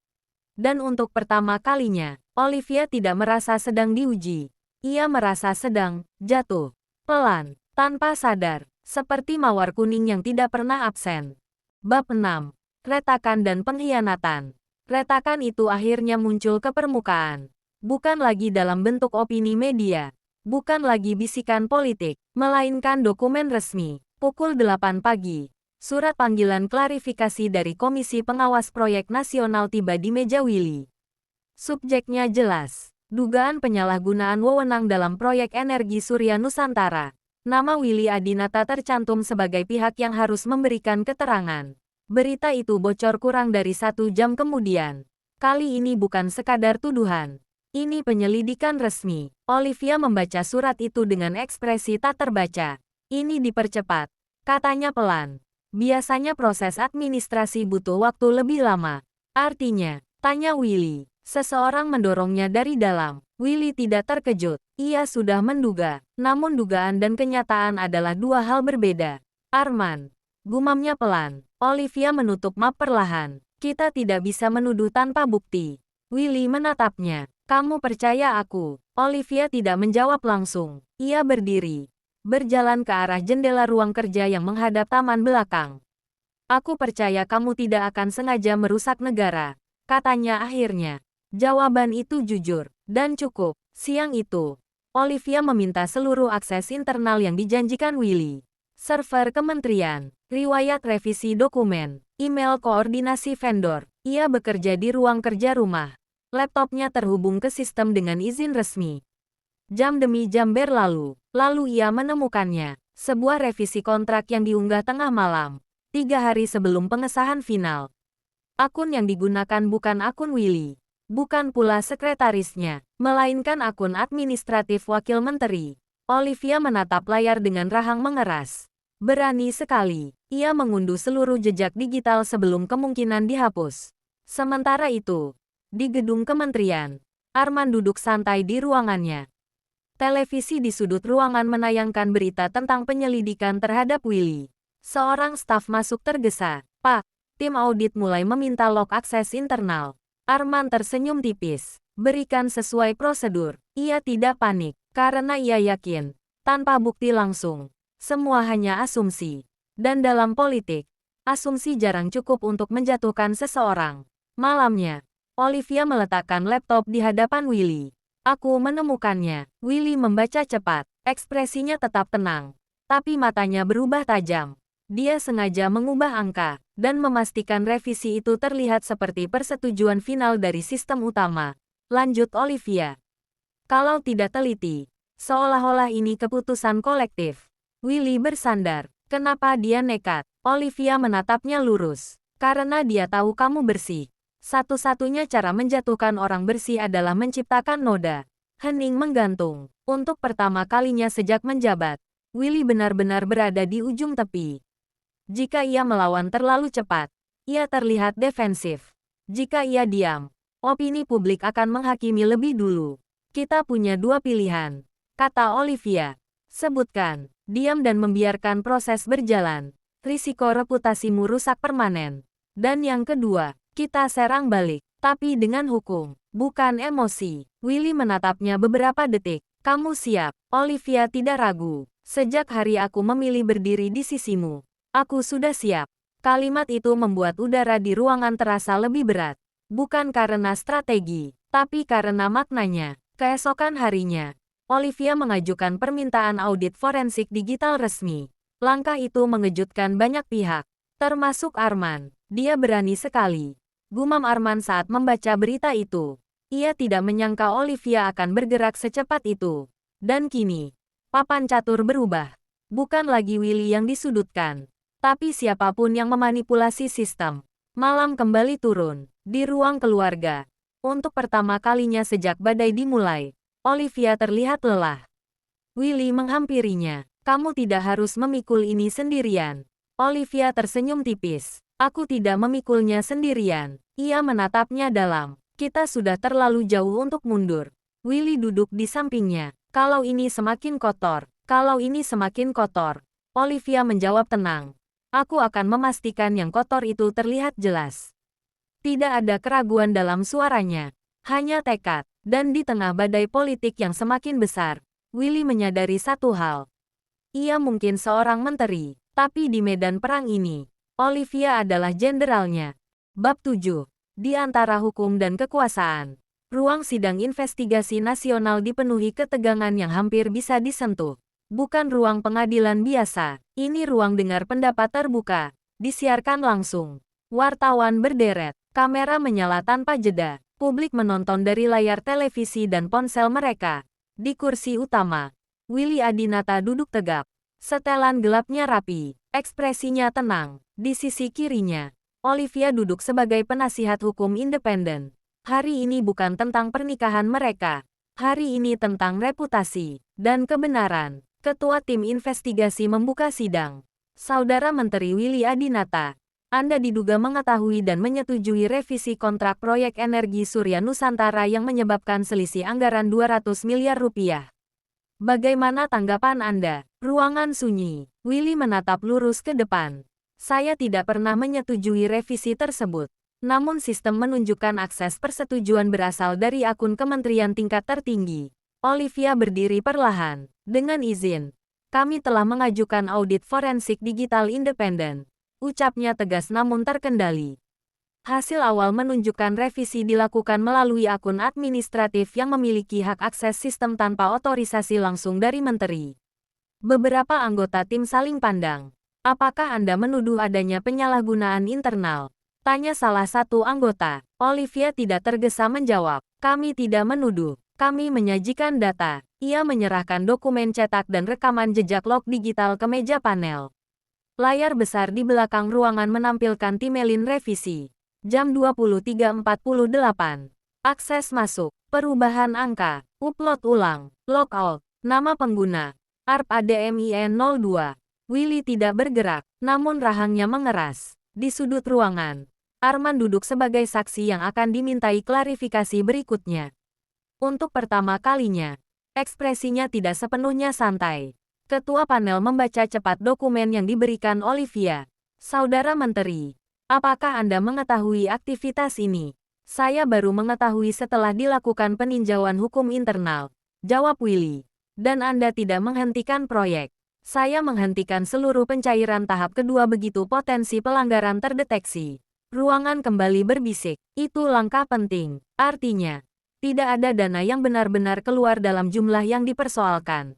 Dan untuk pertama kalinya, Olivia tidak merasa sedang diuji. Ia merasa sedang jatuh, pelan, Tanpa sadar, seperti mawar kuning yang tidak pernah absen. Bab 6. Retakan dan pengkhianatan. Retakan itu akhirnya muncul ke permukaan. Bukan lagi dalam bentuk opini media. Bukan lagi bisikan politik, melainkan dokumen resmi. Pukul 8 pagi. Surat panggilan klarifikasi dari Komisi Pengawas Proyek Nasional tiba di meja Willy. Subjeknya jelas. Dugaan penyalahgunaan wewenang dalam proyek energi surya Nusantara. Nama Willy Adinata tercantum sebagai pihak yang harus memberikan keterangan. Berita itu bocor kurang dari 1 jam kemudian. Kali ini bukan sekadar tuduhan. Ini penyelidikan resmi. Olivia membaca surat itu dengan ekspresi tak terbaca. Ini dipercepat. Katanya pelan. Biasanya proses administrasi butuh waktu lebih lama. Artinya, tanya Willy. Seseorang mendorongnya dari dalam. Willy tidak terkejut. Ia sudah menduga. Namun dugaan dan kenyataan adalah dua hal berbeda. Arman. Gumamnya pelan. Olivia menutup map perlahan. Kita tidak bisa menuduh tanpa bukti. Willy menatapnya. Kamu percaya aku? Olivia tidak menjawab langsung. Ia berdiri. Berjalan ke arah jendela ruang kerja yang menghadap taman belakang. Aku percaya kamu tidak akan sengaja merusak negara. Katanya akhirnya. Jawaban itu jujur. Dan cukup. Siang itu, Olivia meminta seluruh akses internal yang dijanjikan Willy. Server kementerian, riwayat revisi dokumen, email koordinasi vendor. Ia bekerja di ruang kerja rumah. Laptopnya terhubung ke sistem dengan izin resmi. Jam demi jam berlalu, lalu ia menemukannya. Sebuah revisi kontrak yang diunggah tengah malam, 3 hari sebelum pengesahan final. Akun yang digunakan bukan akun Willy. Bukan pula sekretarisnya, melainkan akun administratif wakil menteri. Olivia menatap layar dengan rahang mengeras. Berani sekali, ia mengunduh seluruh jejak digital sebelum kemungkinan dihapus. Sementara itu, di gedung kementerian, Arman duduk santai di ruangannya. Televisi di sudut ruangan menayangkan berita tentang penyelidikan terhadap Willy. Seorang staf masuk tergesa. Pak, tim audit mulai meminta log akses internal. Arman tersenyum tipis. Berikan sesuai prosedur. Ia tidak panik, karena ia yakin. Tanpa bukti langsung, semua hanya asumsi. Dan dalam politik, asumsi jarang cukup untuk menjatuhkan seseorang. Malamnya, Olivia meletakkan laptop di hadapan Willy. Aku menemukannya. Willy membaca cepat. Ekspresinya tetap tenang. Tapi matanya berubah tajam. Dia sengaja mengubah angka, dan memastikan revisi itu terlihat seperti persetujuan final dari sistem utama. Lanjut Olivia. Kalau tidak teliti, seolah-olah ini keputusan kolektif. Willy bersandar. Kenapa dia nekat? Olivia menatapnya lurus. Karena dia tahu kamu bersih. Satu-satunya cara menjatuhkan orang bersih adalah menciptakan noda. Hening menggantung. Untuk pertama kalinya sejak menjabat, Willy benar-benar berada di ujung tepi. Jika ia melawan terlalu cepat, ia terlihat defensif. Jika ia diam, opini publik akan menghakimi lebih dulu. Kita punya dua pilihan, kata Olivia. Sebutkan, diam dan membiarkan proses berjalan. Risiko reputasimu rusak permanen. Dan yang kedua, kita serang balik, tapi dengan hukum, bukan emosi. Willy menatapnya beberapa detik. Kamu siap? Olivia tidak ragu. Sejak hari aku memilih berdiri di sisimu, aku sudah siap. Kalimat itu membuat udara di ruangan terasa lebih berat. Bukan karena strategi, tapi karena maknanya. Keesokan harinya, Olivia mengajukan permintaan audit forensik digital resmi. Langkah itu mengejutkan banyak pihak, termasuk Arman. Dia berani sekali. Gumam Arman saat membaca berita itu. Ia tidak menyangka Olivia akan bergerak secepat itu. Dan kini, papan catur berubah. Bukan lagi Willy yang disudutkan, tapi siapapun yang memanipulasi sistem. Malam kembali turun, di ruang keluarga. Untuk pertama kalinya sejak badai dimulai, Olivia terlihat lelah. Willy menghampirinya. Kamu tidak harus memikul ini sendirian. Olivia tersenyum tipis. Aku tidak memikulnya sendirian. Ia menatapnya dalam. Kita sudah terlalu jauh untuk mundur. Willy duduk di sampingnya. Kalau ini semakin kotor, kalau ini semakin kotor. Olivia menjawab tenang. Aku akan memastikan yang kotor itu terlihat jelas. Tidak ada keraguan dalam suaranya. Hanya tekad. Dan di tengah badai politik yang semakin besar, Willy menyadari satu hal. Ia mungkin seorang menteri, tapi di medan perang ini, Olivia adalah jenderalnya. Bab 7. Di antara hukum dan kekuasaan. Ruang sidang investigasi nasional dipenuhi ketegangan yang hampir bisa disentuh. Bukan ruang pengadilan biasa, ini ruang dengar pendapat terbuka. Disiarkan langsung. Wartawan berderet, kamera menyala tanpa jeda. Publik menonton dari layar televisi dan ponsel mereka. Di kursi utama, Willy Adinata duduk tegap. Setelan gelapnya rapi, ekspresinya tenang. Di sisi kirinya, Olivia duduk sebagai penasihat hukum independen. Hari ini bukan tentang pernikahan mereka. Hari ini tentang reputasi dan kebenaran. Ketua tim investigasi membuka sidang. Saudara Menteri Willy Adinata, Anda diduga mengetahui dan menyetujui revisi kontrak proyek energi Surya Nusantara yang menyebabkan selisih anggaran 200 miliar rupiah. Bagaimana tanggapan Anda? Ruangan sunyi. Willy menatap lurus ke depan. Saya tidak pernah menyetujui revisi tersebut. Namun sistem menunjukkan akses persetujuan berasal dari akun kementerian tingkat tertinggi. Olivia berdiri perlahan. Dengan izin, kami telah mengajukan audit forensik digital independen. Ucapnya tegas namun terkendali. Hasil awal menunjukkan revisi dilakukan melalui akun administratif yang memiliki hak akses sistem tanpa otorisasi langsung dari menteri. Beberapa anggota tim saling pandang. Apakah Anda menuduh adanya penyalahgunaan internal? Tanya salah satu anggota. Olivia tidak tergesa menjawab. Kami tidak menuduh. Kami menyajikan data. Ia menyerahkan dokumen cetak dan rekaman jejak log digital ke meja panel. Layar besar di belakang ruangan menampilkan timeline revisi. Jam 23.48. Akses masuk. Perubahan angka. Upload ulang. Logout. Nama pengguna. ARP-ADMIN 02. Willy tidak bergerak, namun rahangnya mengeras. Di sudut ruangan, Arman duduk sebagai saksi yang akan dimintai klarifikasi berikutnya. Untuk pertama kalinya, ekspresinya tidak sepenuhnya santai. Ketua panel membaca cepat dokumen yang diberikan Olivia. Saudara Menteri, apakah Anda mengetahui aktivitas ini? Saya baru mengetahui setelah dilakukan peninjauan hukum internal. Jawab Willy. Dan Anda tidak menghentikan proyek. Saya menghentikan seluruh pencairan tahap kedua begitu potensi pelanggaran terdeteksi. Ruangan kembali berbisik. Itu langkah penting. Artinya, tidak ada dana yang benar-benar keluar dalam jumlah yang dipersoalkan.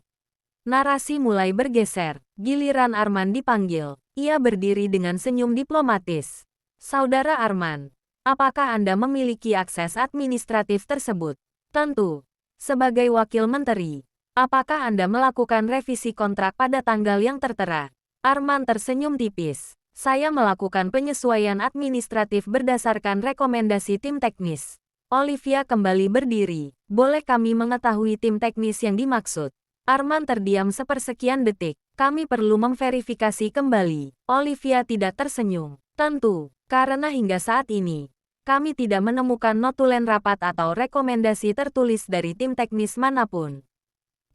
Narasi mulai bergeser. Giliran Arman dipanggil. Ia berdiri dengan senyum diplomatis. Saudara Arman, apakah Anda memiliki akses administratif tersebut? Tentu. Sebagai wakil menteri, apakah Anda melakukan revisi kontrak pada tanggal yang tertera? Arman tersenyum tipis. Saya melakukan penyesuaian administratif berdasarkan rekomendasi tim teknis. Olivia kembali berdiri. Boleh kami mengetahui tim teknis yang dimaksud? Arman terdiam sepersekian detik. Kami perlu memverifikasi kembali. Olivia tidak tersenyum. Tentu, karena hingga saat ini, kami tidak menemukan notulen rapat atau rekomendasi tertulis dari tim teknis manapun.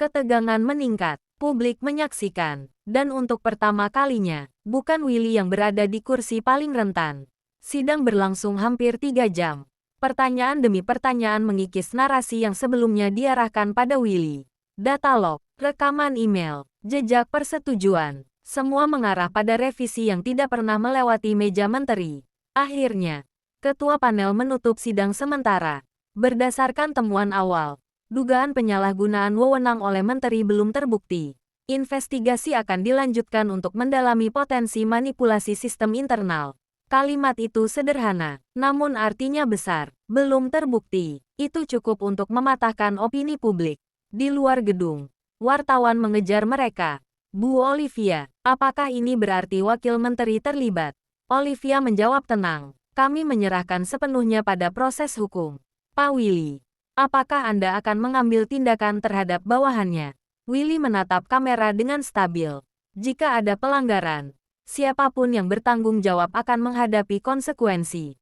Ketegangan meningkat. Publik menyaksikan. Dan untuk pertama kalinya, bukan Willy yang berada di kursi paling rentan. Sidang berlangsung hampir 3 jam. Pertanyaan demi pertanyaan mengikis narasi yang sebelumnya diarahkan pada Willy. Data log, rekaman email, jejak persetujuan, semua mengarah pada revisi yang tidak pernah melewati meja menteri. Akhirnya, ketua panel menutup sidang sementara. Berdasarkan temuan awal, dugaan penyalahgunaan wewenang oleh menteri belum terbukti. Investigasi akan dilanjutkan untuk mendalami potensi manipulasi sistem internal. Kalimat itu sederhana, namun artinya besar. Belum terbukti. Itu cukup untuk mematahkan opini publik. Di luar gedung, wartawan mengejar mereka. Bu Olivia, apakah ini berarti wakil menteri terlibat? Olivia menjawab tenang. Kami menyerahkan sepenuhnya pada proses hukum. Pak Willy, apakah Anda akan mengambil tindakan terhadap bawahannya? Willy menatap kamera dengan stabil. Jika ada pelanggaran, siapapun yang bertanggung jawab akan menghadapi konsekuensi.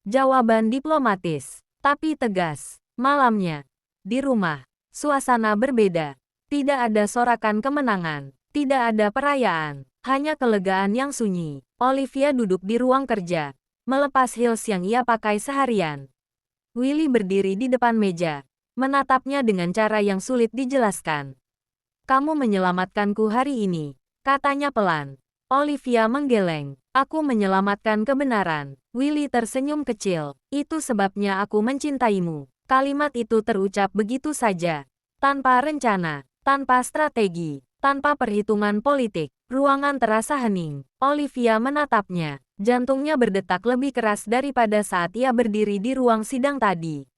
Jawaban diplomatis, tapi tegas. Malamnya, di rumah, suasana berbeda. Tidak ada sorakan kemenangan. Tidak ada perayaan. Hanya kelegaan yang sunyi. Olivia duduk di ruang kerja, melepas heels yang ia pakai seharian. Willy berdiri di depan meja, menatapnya dengan cara yang sulit dijelaskan. Kamu menyelamatkanku hari ini, katanya pelan. Olivia menggeleng. Aku menyelamatkan kebenaran. Willy tersenyum kecil. Itu sebabnya aku mencintaimu. Kalimat itu terucap begitu saja. Tanpa rencana, tanpa strategi, tanpa perhitungan politik. Ruangan terasa hening. Olivia menatapnya. Jantungnya berdetak lebih keras daripada saat ia berdiri di ruang sidang tadi.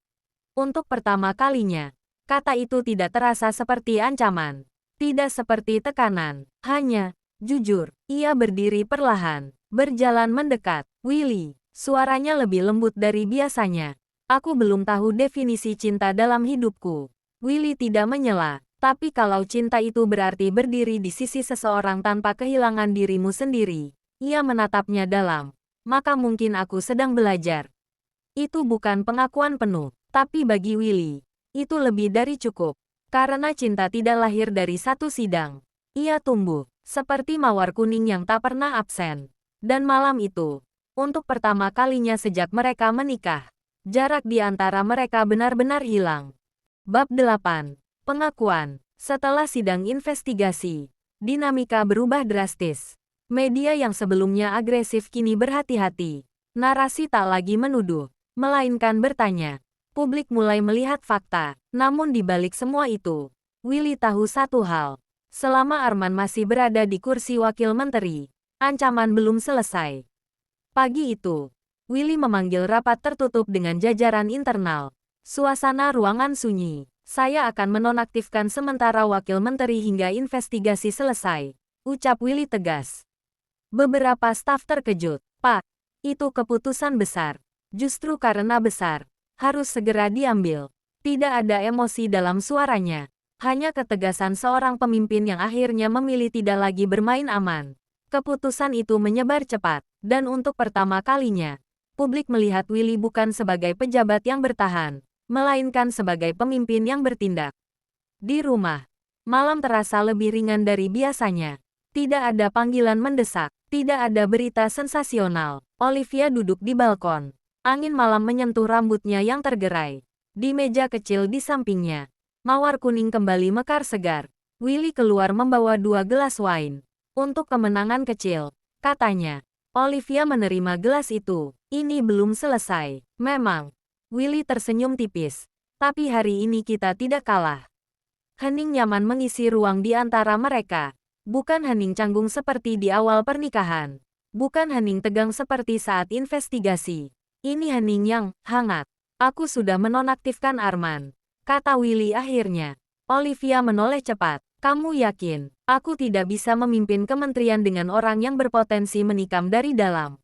Untuk pertama kalinya, kata itu tidak terasa seperti ancaman. Tidak seperti tekanan. Hanya, jujur. Ia berdiri perlahan. Berjalan mendekat. Willy. Suaranya lebih lembut dari biasanya. Aku belum tahu definisi cinta dalam hidupku. Willy tidak menyela. Tapi kalau cinta itu berarti berdiri di sisi seseorang tanpa kehilangan dirimu sendiri. Ia menatapnya dalam. Maka mungkin aku sedang belajar. Itu bukan pengakuan penuh. Tapi bagi Willy, itu lebih dari cukup. Karena cinta tidak lahir dari satu sidang. Ia tumbuh, seperti mawar kuning yang tak pernah absen. Dan malam itu, untuk pertama kalinya sejak mereka menikah, jarak di antara mereka benar-benar hilang. Bab 8. Pengakuan. Setelah sidang investigasi, dinamika berubah drastis. Media yang sebelumnya agresif kini berhati-hati. Narasi tak lagi menuduh, melainkan bertanya. Publik mulai melihat fakta. Namun di balik semua itu, Willy tahu satu hal. Selama Arman masih berada di kursi wakil menteri, ancaman belum selesai. Pagi itu, Willy memanggil rapat tertutup dengan jajaran internal. Suasana ruangan sunyi. Saya akan menonaktifkan sementara wakil menteri hingga investigasi selesai, ucap Willy tegas. Beberapa staf terkejut. Pak, itu keputusan besar. Justru karena besar, harus segera diambil. Tidak ada emosi dalam suaranya. Hanya ketegasan seorang pemimpin yang akhirnya memilih tidak lagi bermain aman. Keputusan itu menyebar cepat. Dan untuk pertama kalinya, publik melihat Willy bukan sebagai pejabat yang bertahan, melainkan sebagai pemimpin yang bertindak. Di rumah, malam terasa lebih ringan dari biasanya. Tidak ada panggilan mendesak, tidak ada berita sensasional. Olivia duduk di balkon. Angin malam menyentuh rambutnya yang tergerai. Di meja kecil di sampingnya, mawar kuning kembali mekar segar. Willy keluar membawa 2 gelas wine. Untuk kemenangan kecil, katanya. Olivia menerima gelas itu. Ini belum selesai. Memang. Willy tersenyum tipis. Tapi hari ini kita tidak kalah. Hening nyaman mengisi ruang di antara mereka. Bukan hening canggung seperti di awal pernikahan. Bukan hening tegang seperti saat investigasi. Ini hening yang hangat. Aku sudah menonaktifkan Arman, kata Willy akhirnya. Olivia menoleh cepat. Kamu yakin? Aku tidak bisa memimpin kementerian dengan orang yang berpotensi menikam dari dalam.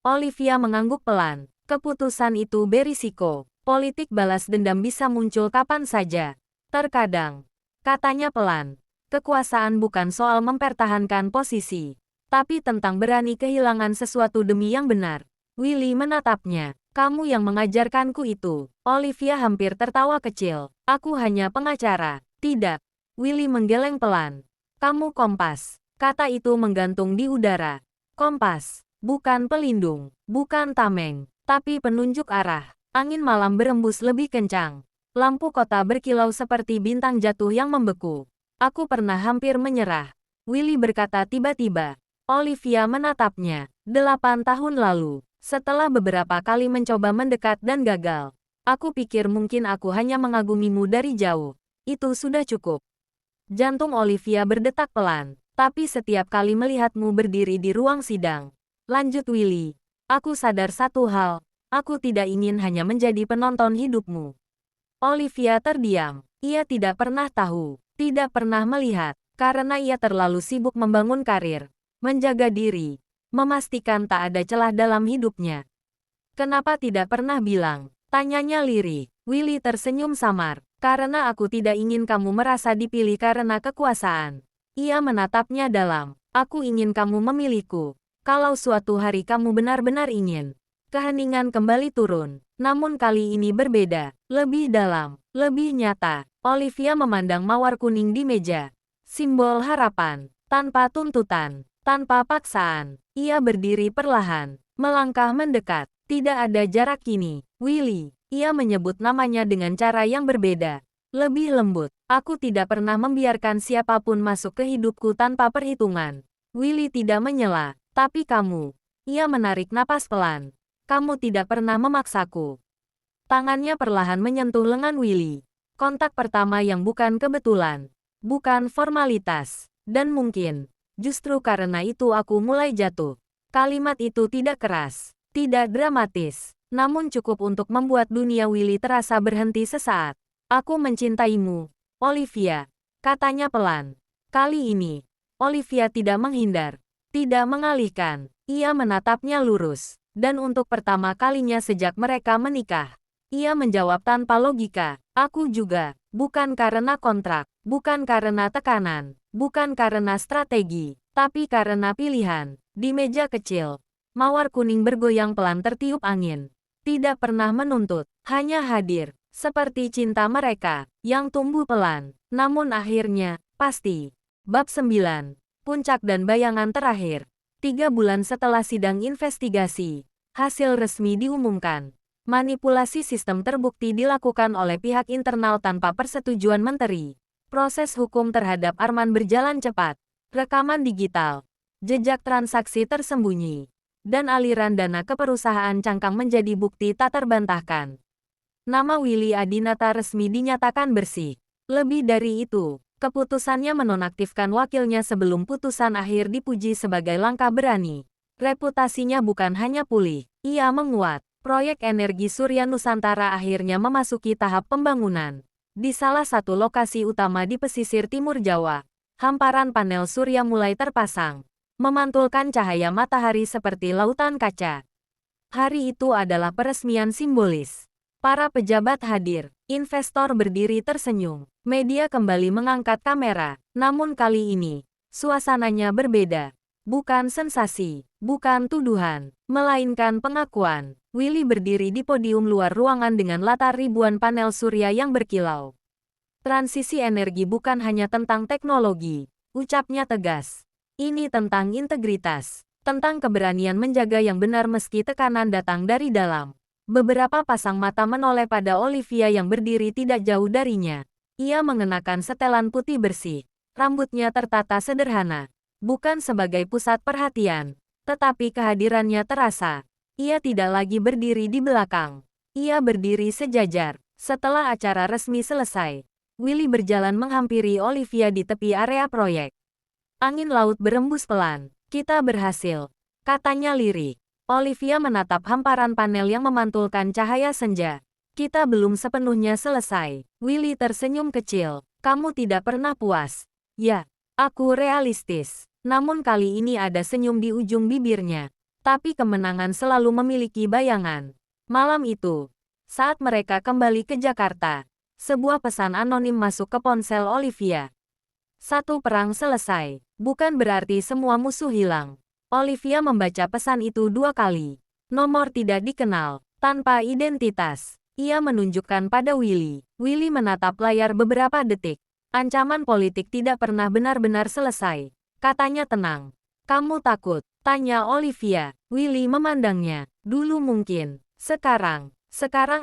Olivia mengangguk pelan. Keputusan itu berisiko. Politik balas dendam bisa muncul kapan saja. Terkadang, katanya pelan. Kekuasaan bukan soal mempertahankan posisi, tapi tentang berani kehilangan sesuatu demi yang benar. Willy menatapnya. Kamu yang mengajarkanku itu. Olivia hampir tertawa kecil. Aku hanya pengacara. Tidak. Willy menggeleng pelan. Kamu kompas. Kata itu menggantung di udara. Kompas. Bukan pelindung. Bukan tameng. Tapi penunjuk arah. Angin malam berembus lebih kencang. Lampu kota berkilau seperti bintang jatuh yang membeku. Aku pernah hampir menyerah. Willy berkata tiba-tiba. Olivia menatapnya. 8 tahun lalu. Setelah beberapa kali mencoba mendekat dan gagal. Aku pikir mungkin aku hanya mengagumimu dari jauh. Itu sudah cukup. Jantung Olivia berdetak pelan. Tapi setiap kali melihatmu berdiri di ruang sidang. Lanjut Willy. Aku sadar satu hal. Aku tidak ingin hanya menjadi penonton hidupmu. Olivia terdiam. Ia tidak pernah tahu. Tidak pernah melihat. Karena ia terlalu sibuk membangun karir. Menjaga diri. Memastikan tak ada celah dalam hidupnya. Kenapa tidak pernah bilang? Tanyanya lirih. Willy tersenyum samar. Karena aku tidak ingin kamu merasa dipilih karena kekuasaan. Ia menatapnya dalam. Aku ingin kamu memilihku. Kalau suatu hari kamu benar-benar ingin. Keheningan kembali turun. Namun kali ini berbeda. Lebih dalam. Lebih nyata. Olivia memandang mawar kuning di meja. Simbol harapan. Tanpa tuntutan. Tanpa paksaan. Ia berdiri perlahan. Melangkah mendekat. Tidak ada jarak kini. Willy. Ia menyebut namanya dengan cara yang berbeda. Lebih lembut, aku tidak pernah membiarkan siapapun masuk ke hidupku tanpa perhitungan. Willy tidak menyela, tapi kamu. Ia menarik napas pelan. Kamu tidak pernah memaksaku. Tangannya perlahan menyentuh lengan Willy. Kontak pertama yang bukan kebetulan. Bukan formalitas. Dan mungkin, justru karena itu aku mulai jatuh. Kalimat itu tidak keras, tidak dramatis, namun cukup untuk membuat dunia Willy terasa berhenti sesaat. Aku mencintaimu, Olivia, katanya pelan. Kali ini, Olivia tidak menghindar, tidak mengalihkan. Ia menatapnya lurus, dan untuk pertama kalinya sejak mereka menikah, ia menjawab tanpa logika. Aku juga, bukan karena kontrak, bukan karena tekanan, bukan karena strategi, tapi karena pilihan. Di meja kecil, mawar kuning bergoyang pelan tertiup angin. Tidak pernah menuntut, hanya hadir. Seperti cinta mereka, yang tumbuh pelan, namun akhirnya, pasti. Bab 9. Puncak dan bayangan terakhir. 3 bulan setelah sidang investigasi, hasil resmi diumumkan. Manipulasi sistem terbukti dilakukan oleh pihak internal tanpa persetujuan menteri. Proses hukum terhadap Arman berjalan cepat. Rekaman digital, jejak transaksi tersembunyi, dan aliran dana ke perusahaan cangkang menjadi bukti tak terbantahkan. Nama Willy Adinata resmi dinyatakan bersih. Lebih dari itu, keputusannya menonaktifkan wakilnya sebelum putusan akhir dipuji sebagai langkah berani. Reputasinya bukan hanya pulih, ia menguat. Proyek energi surya Nusantara akhirnya memasuki tahap pembangunan. Di salah satu lokasi utama di pesisir timur Jawa, hamparan panel surya mulai terpasang, memantulkan cahaya matahari seperti lautan kaca. Hari itu adalah peresmian simbolis. Para pejabat hadir, investor berdiri tersenyum, media kembali mengangkat kamera, namun kali ini, suasananya berbeda. Bukan sensasi, bukan tuduhan, melainkan pengakuan. Willy berdiri di podium luar ruangan dengan latar ribuan panel surya yang berkilau. Transisi energi bukan hanya tentang teknologi, ucapnya tegas. Ini tentang integritas, tentang keberanian menjaga yang benar meski tekanan datang dari dalam. Beberapa pasang mata menoleh pada Olivia yang berdiri tidak jauh darinya. Ia mengenakan setelan putih bersih. Rambutnya tertata sederhana. Bukan sebagai pusat perhatian, tetapi kehadirannya terasa. Ia tidak lagi berdiri di belakang. Ia berdiri sejajar. Setelah acara resmi selesai, Willy berjalan menghampiri Olivia di tepi area proyek. Angin laut berembus pelan. Kita berhasil, katanya lirik. Olivia menatap hamparan panel yang memantulkan cahaya senja. Kita belum sepenuhnya selesai. Willy tersenyum kecil. Kamu tidak pernah puas. Ya, aku realistis. Namun kali ini ada senyum di ujung bibirnya. Tapi kemenangan selalu memiliki bayangan. Malam itu, saat mereka kembali ke Jakarta, sebuah pesan anonim masuk ke ponsel Olivia. Satu perang selesai, bukan berarti semua musuh hilang. Olivia membaca pesan itu 2 kali. Nomor tidak dikenal, tanpa identitas. Ia menunjukkan pada Willy. Willy menatap layar beberapa detik. Ancaman politik tidak pernah benar-benar selesai. Katanya tenang. Kamu takut? Tanya Olivia. Willy memandangnya. Dulu mungkin. Sekarang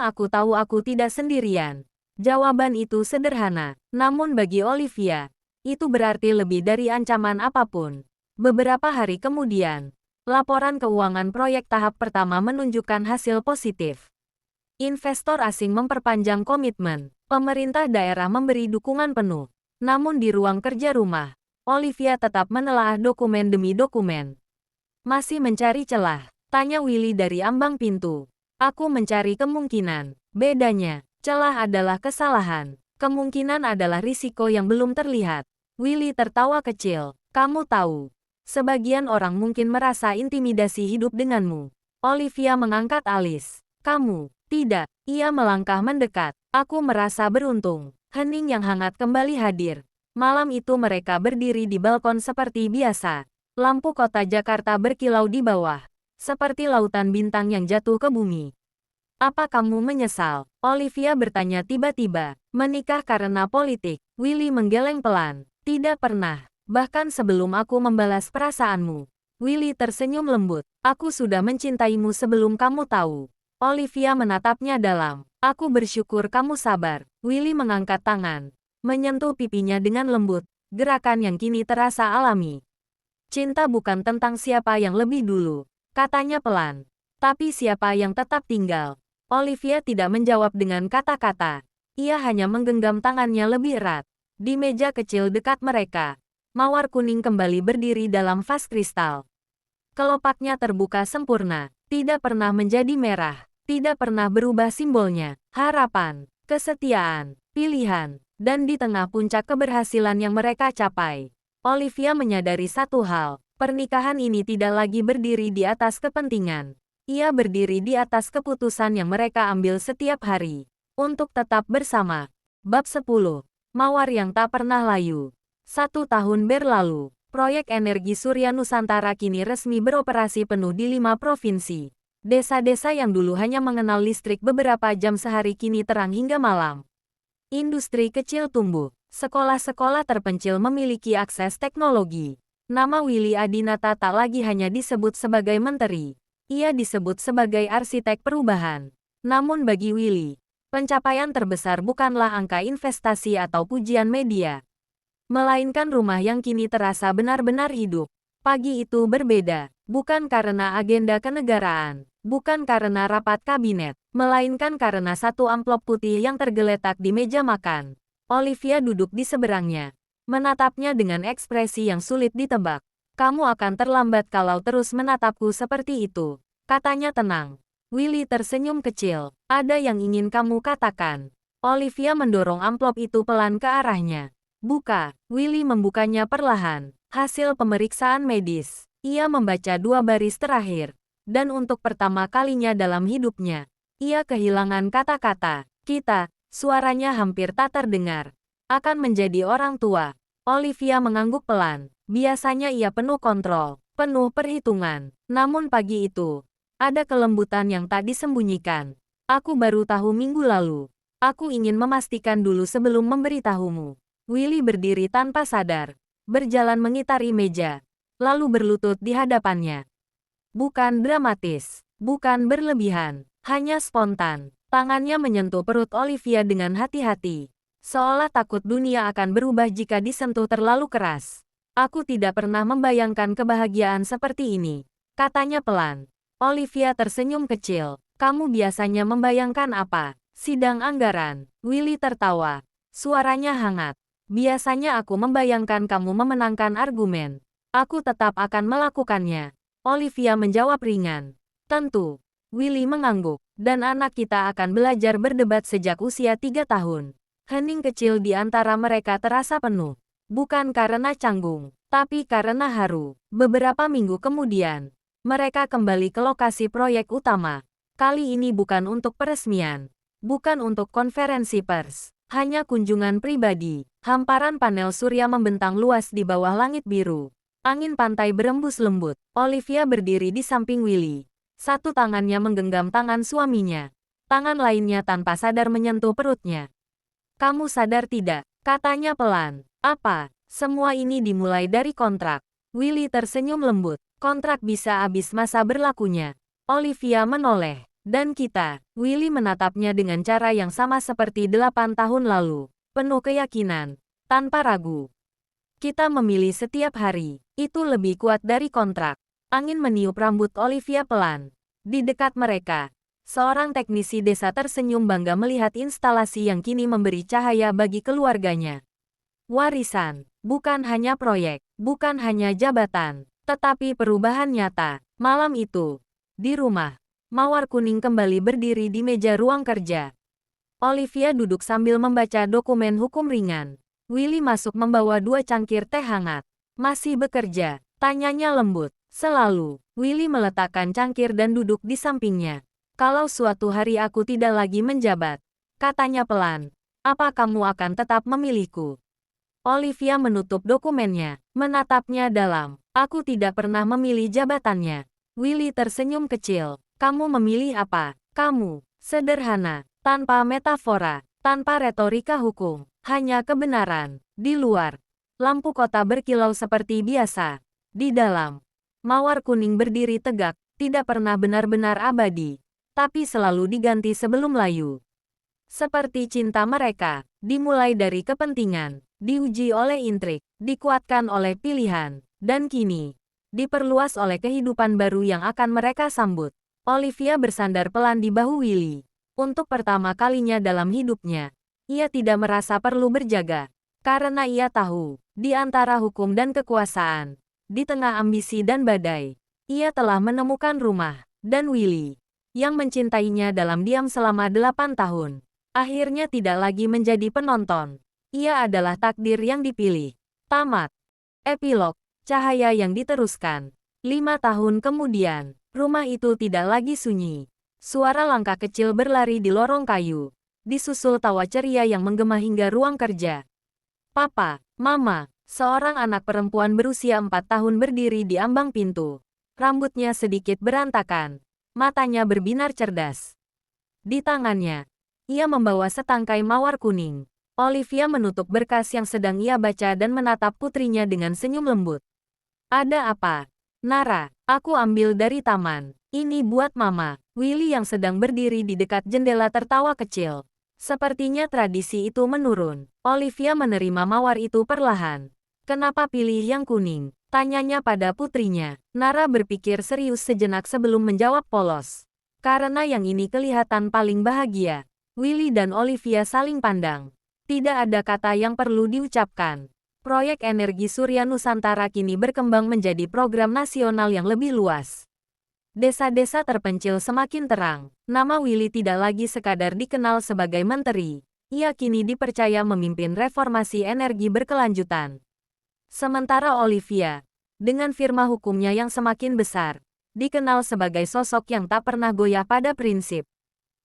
aku tahu aku tidak sendirian. Jawaban itu sederhana. Namun bagi Olivia, itu berarti lebih dari ancaman apapun. Beberapa hari kemudian, laporan keuangan proyek tahap pertama menunjukkan hasil positif. Investor asing memperpanjang komitmen, pemerintah daerah memberi dukungan penuh. Namun di ruang kerja rumah, Olivia tetap menelaah dokumen demi dokumen. Masih mencari celah, tanya Willy dari ambang pintu. Aku mencari kemungkinan. Bedanya, celah adalah kesalahan. Kemungkinan adalah risiko yang belum terlihat. Willy tertawa kecil. Kamu tahu, sebagian orang mungkin merasa intimidasi hidup denganmu. Olivia mengangkat alis. Kamu, tidak. Ia melangkah mendekat. Aku merasa beruntung. Hening yang hangat kembali hadir. Malam itu mereka berdiri di balkon seperti biasa. Lampu kota Jakarta berkilau di bawah. Seperti lautan bintang yang jatuh ke bumi. Apa kamu menyesal? Olivia bertanya tiba-tiba. Menikah karena politik? Willy menggeleng pelan. Tidak pernah. Bahkan sebelum aku membalas perasaanmu. Willy tersenyum lembut. Aku sudah mencintaimu sebelum kamu tahu. Olivia menatapnya dalam. Aku bersyukur kamu sabar. Willy mengangkat tangan, menyentuh pipinya dengan lembut, gerakan yang kini terasa alami. Cinta bukan tentang siapa yang lebih dulu, katanya pelan. Tapi siapa yang tetap tinggal. Olivia tidak menjawab dengan kata-kata. Ia hanya menggenggam tangannya lebih erat. Di meja kecil dekat mereka, mawar kuning kembali berdiri dalam vas kristal. Kelopaknya terbuka sempurna, tidak pernah menjadi merah, tidak pernah berubah simbolnya, harapan, kesetiaan, pilihan, dan di tengah puncak keberhasilan yang mereka capai. Olivia menyadari satu hal, pernikahan ini tidak lagi berdiri di atas kepentingan. Ia berdiri di atas keputusan yang mereka ambil setiap hari. Untuk tetap bersama. Bab 10. Mawar yang tak pernah layu. 1 tahun berlalu, proyek energi Surya Nusantara kini resmi beroperasi penuh di 5 provinsi. Desa-desa yang dulu hanya mengenal listrik beberapa jam sehari kini terang hingga malam. Industri kecil tumbuh. Sekolah-sekolah terpencil memiliki akses teknologi. Nama Willy Adinata tak lagi hanya disebut sebagai menteri. Ia disebut sebagai arsitek perubahan. Namun bagi Willy, pencapaian terbesar bukanlah angka investasi atau pujian media, melainkan rumah yang kini terasa benar-benar hidup. Pagi itu berbeda, bukan karena agenda kenegaraan, bukan karena rapat kabinet, melainkan karena satu amplop putih yang tergeletak di meja makan. Olivia duduk di seberangnya, menatapnya dengan ekspresi yang sulit ditebak. Kamu akan terlambat kalau terus menatapku seperti itu, katanya tenang. Willy tersenyum kecil. Ada yang ingin kamu katakan? Olivia mendorong amplop itu pelan ke arahnya. Buka. Willy membukanya perlahan. Hasil pemeriksaan medis. Ia membaca 2 baris terakhir. Dan untuk pertama kalinya dalam hidupnya, ia kehilangan kata-kata. Kita, suaranya hampir tak terdengar, akan menjadi orang tua. Olivia mengangguk pelan. Biasanya ia penuh kontrol, penuh perhitungan. Namun pagi itu, ada kelembutan yang tak disembunyikan. Aku baru tahu minggu lalu. Aku ingin memastikan dulu sebelum memberitahumu. Willy berdiri tanpa sadar, berjalan mengitari meja, lalu berlutut di hadapannya. Bukan dramatis, bukan berlebihan, hanya spontan. Tangannya menyentuh perut Olivia dengan hati-hati, seolah takut dunia akan berubah jika disentuh terlalu keras. Aku tidak pernah membayangkan kebahagiaan seperti ini, katanya pelan. Olivia tersenyum kecil. Kamu biasanya membayangkan apa? Sidang anggaran. Willy tertawa. Suaranya hangat. Biasanya aku membayangkan kamu memenangkan argumen. Aku tetap akan melakukannya. Olivia menjawab ringan. Tentu. Willy mengangguk. Dan anak kita akan belajar berdebat sejak usia 3 tahun. Hening kecil di antara mereka terasa penuh. Bukan karena canggung, tapi karena haru. Beberapa minggu kemudian, mereka kembali ke lokasi proyek utama. Kali ini bukan untuk peresmian, bukan untuk konferensi pers, hanya kunjungan pribadi. Hamparan panel surya membentang luas di bawah langit biru. Angin pantai berembus lembut. Olivia berdiri di samping Willy. Satu tangannya menggenggam tangan suaminya. Tangan lainnya tanpa sadar menyentuh perutnya. Kamu sadar tidak? Katanya pelan. Apa? Semua ini dimulai dari kontrak. Willy tersenyum lembut. Kontrak bisa habis masa berlakunya. Olivia menoleh. Dan kita, Willy menatapnya dengan cara yang sama seperti 8 tahun lalu. Penuh keyakinan. Tanpa ragu. Kita memilih setiap hari. Itu lebih kuat dari kontrak. Angin meniup rambut Olivia pelan. Di dekat mereka, seorang teknisi desa tersenyum bangga melihat instalasi yang kini memberi cahaya bagi keluarganya. Warisan, bukan hanya proyek, bukan hanya jabatan, tetapi perubahan nyata. Malam itu, di rumah, mawar kuning kembali berdiri di meja ruang kerja. Olivia duduk sambil membaca dokumen hukum ringan. Willy masuk membawa 2 cangkir teh hangat. Masih bekerja? Tanyanya lembut. Selalu. Willy meletakkan cangkir dan duduk di sampingnya. Kalau suatu hari aku tidak lagi menjabat, katanya pelan, apa kamu akan tetap memilihku? Olivia menutup dokumennya, menatapnya dalam. Aku tidak pernah memilih jabatannya. Willy tersenyum kecil. Kamu memilih apa? Kamu. Sederhana, tanpa metafora, tanpa retorika hukum, hanya kebenaran. Di luar, lampu kota berkilau seperti biasa. Di dalam, mawar kuning berdiri tegak, tidak pernah benar-benar abadi, tapi selalu diganti sebelum layu. Seperti cinta mereka, dimulai dari kepentingan, diuji oleh intrik, dikuatkan oleh pilihan, dan kini, diperluas oleh kehidupan baru yang akan mereka sambut. Olivia bersandar pelan di bahu Willy. Untuk pertama kalinya dalam hidupnya, ia tidak merasa perlu berjaga. Karena ia tahu, di antara hukum dan kekuasaan, di tengah ambisi dan badai, ia telah menemukan rumah, dan Willy, yang mencintainya dalam diam selama 8 tahun. Akhirnya tidak lagi menjadi penonton. Ia adalah takdir yang dipilih. Tamat. Epilog. Cahaya yang diteruskan. 5 tahun kemudian, rumah itu tidak lagi sunyi. Suara langkah kecil berlari di lorong kayu. Disusul tawa ceria yang menggema hingga ruang kerja. Papa, Mama, seorang anak perempuan berusia 4 tahun berdiri di ambang pintu. Rambutnya sedikit berantakan. Matanya berbinar cerdas. Di tangannya, ia membawa setangkai mawar kuning. Olivia menutup berkas yang sedang ia baca dan menatap putrinya dengan senyum lembut. Ada apa? Nara, aku ambil dari taman. Ini buat Mama. Willy yang sedang berdiri di dekat jendela tertawa kecil. Sepertinya tradisi itu menurun. Olivia menerima mawar itu perlahan. Kenapa pilih yang kuning? Tanyanya pada putrinya. Nara berpikir serius sejenak sebelum menjawab polos. Karena yang ini kelihatan paling bahagia. Willy dan Olivia saling pandang. Tidak ada kata yang perlu diucapkan. Proyek energi surya Nusantara kini berkembang menjadi program nasional yang lebih luas. Desa-desa terpencil semakin terang. Nama Willy tidak lagi sekadar dikenal sebagai menteri. Ia kini dipercaya memimpin reformasi energi berkelanjutan. Sementara Olivia, dengan firma hukumnya yang semakin besar, dikenal sebagai sosok yang tak pernah goyah pada prinsip.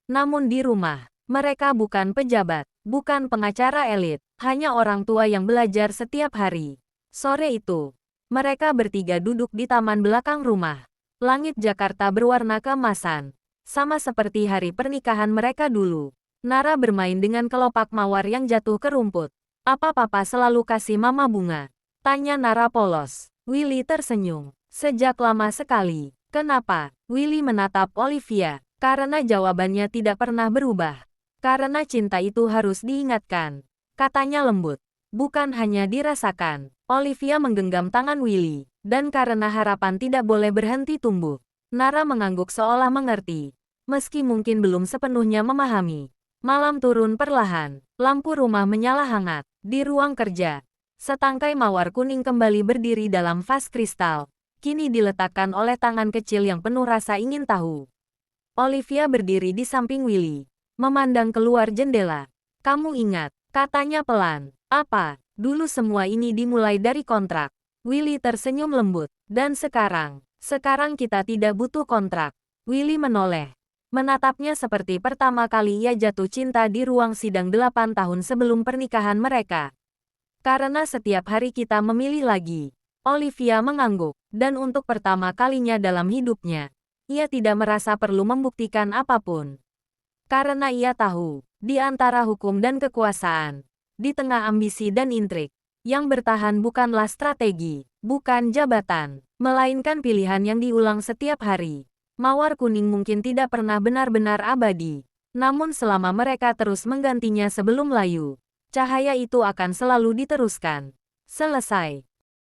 Namun di rumah, mereka bukan pejabat, bukan pengacara elit, hanya orang tua yang belajar setiap hari. Sore itu, mereka bertiga duduk di taman belakang rumah. Langit Jakarta berwarna keemasan, sama seperti hari pernikahan mereka dulu. Nara bermain dengan kelopak mawar yang jatuh ke rumput. Apa papa selalu kasih mama bunga? Tanya Nara polos. Willy tersenyum. Sejak lama sekali. Kenapa? Willy menatap Olivia. Karena jawabannya tidak pernah berubah. Karena cinta itu harus diingatkan. Katanya lembut. Bukan hanya dirasakan. Olivia menggenggam tangan Willy. Dan karena harapan tidak boleh berhenti tumbuh. Nara mengangguk seolah mengerti. Meski mungkin belum sepenuhnya memahami. Malam turun perlahan. Lampu rumah menyala hangat. Di ruang kerja, setangkai mawar kuning kembali berdiri dalam vas kristal. Kini diletakkan oleh tangan kecil yang penuh rasa ingin tahu. Olivia berdiri di samping Willy. Memandang keluar jendela. Kamu ingat, katanya pelan. Apa? Dulu semua ini dimulai dari kontrak. Willy tersenyum lembut. Dan sekarang kita tidak butuh kontrak. Willy menoleh. Menatapnya seperti pertama kali ia jatuh cinta di ruang sidang 8 tahun sebelum pernikahan mereka. Karena setiap hari kita memilih lagi. Olivia mengangguk. Dan untuk pertama kalinya dalam hidupnya, ia tidak merasa perlu membuktikan apapun. Karena ia tahu, di antara hukum dan kekuasaan, di tengah ambisi dan intrik, yang bertahan bukanlah strategi, bukan jabatan, melainkan pilihan yang diulang setiap hari. Mawar kuning mungkin tidak pernah benar-benar abadi, namun selama mereka terus menggantinya sebelum layu, cahaya itu akan selalu diteruskan. Selesai.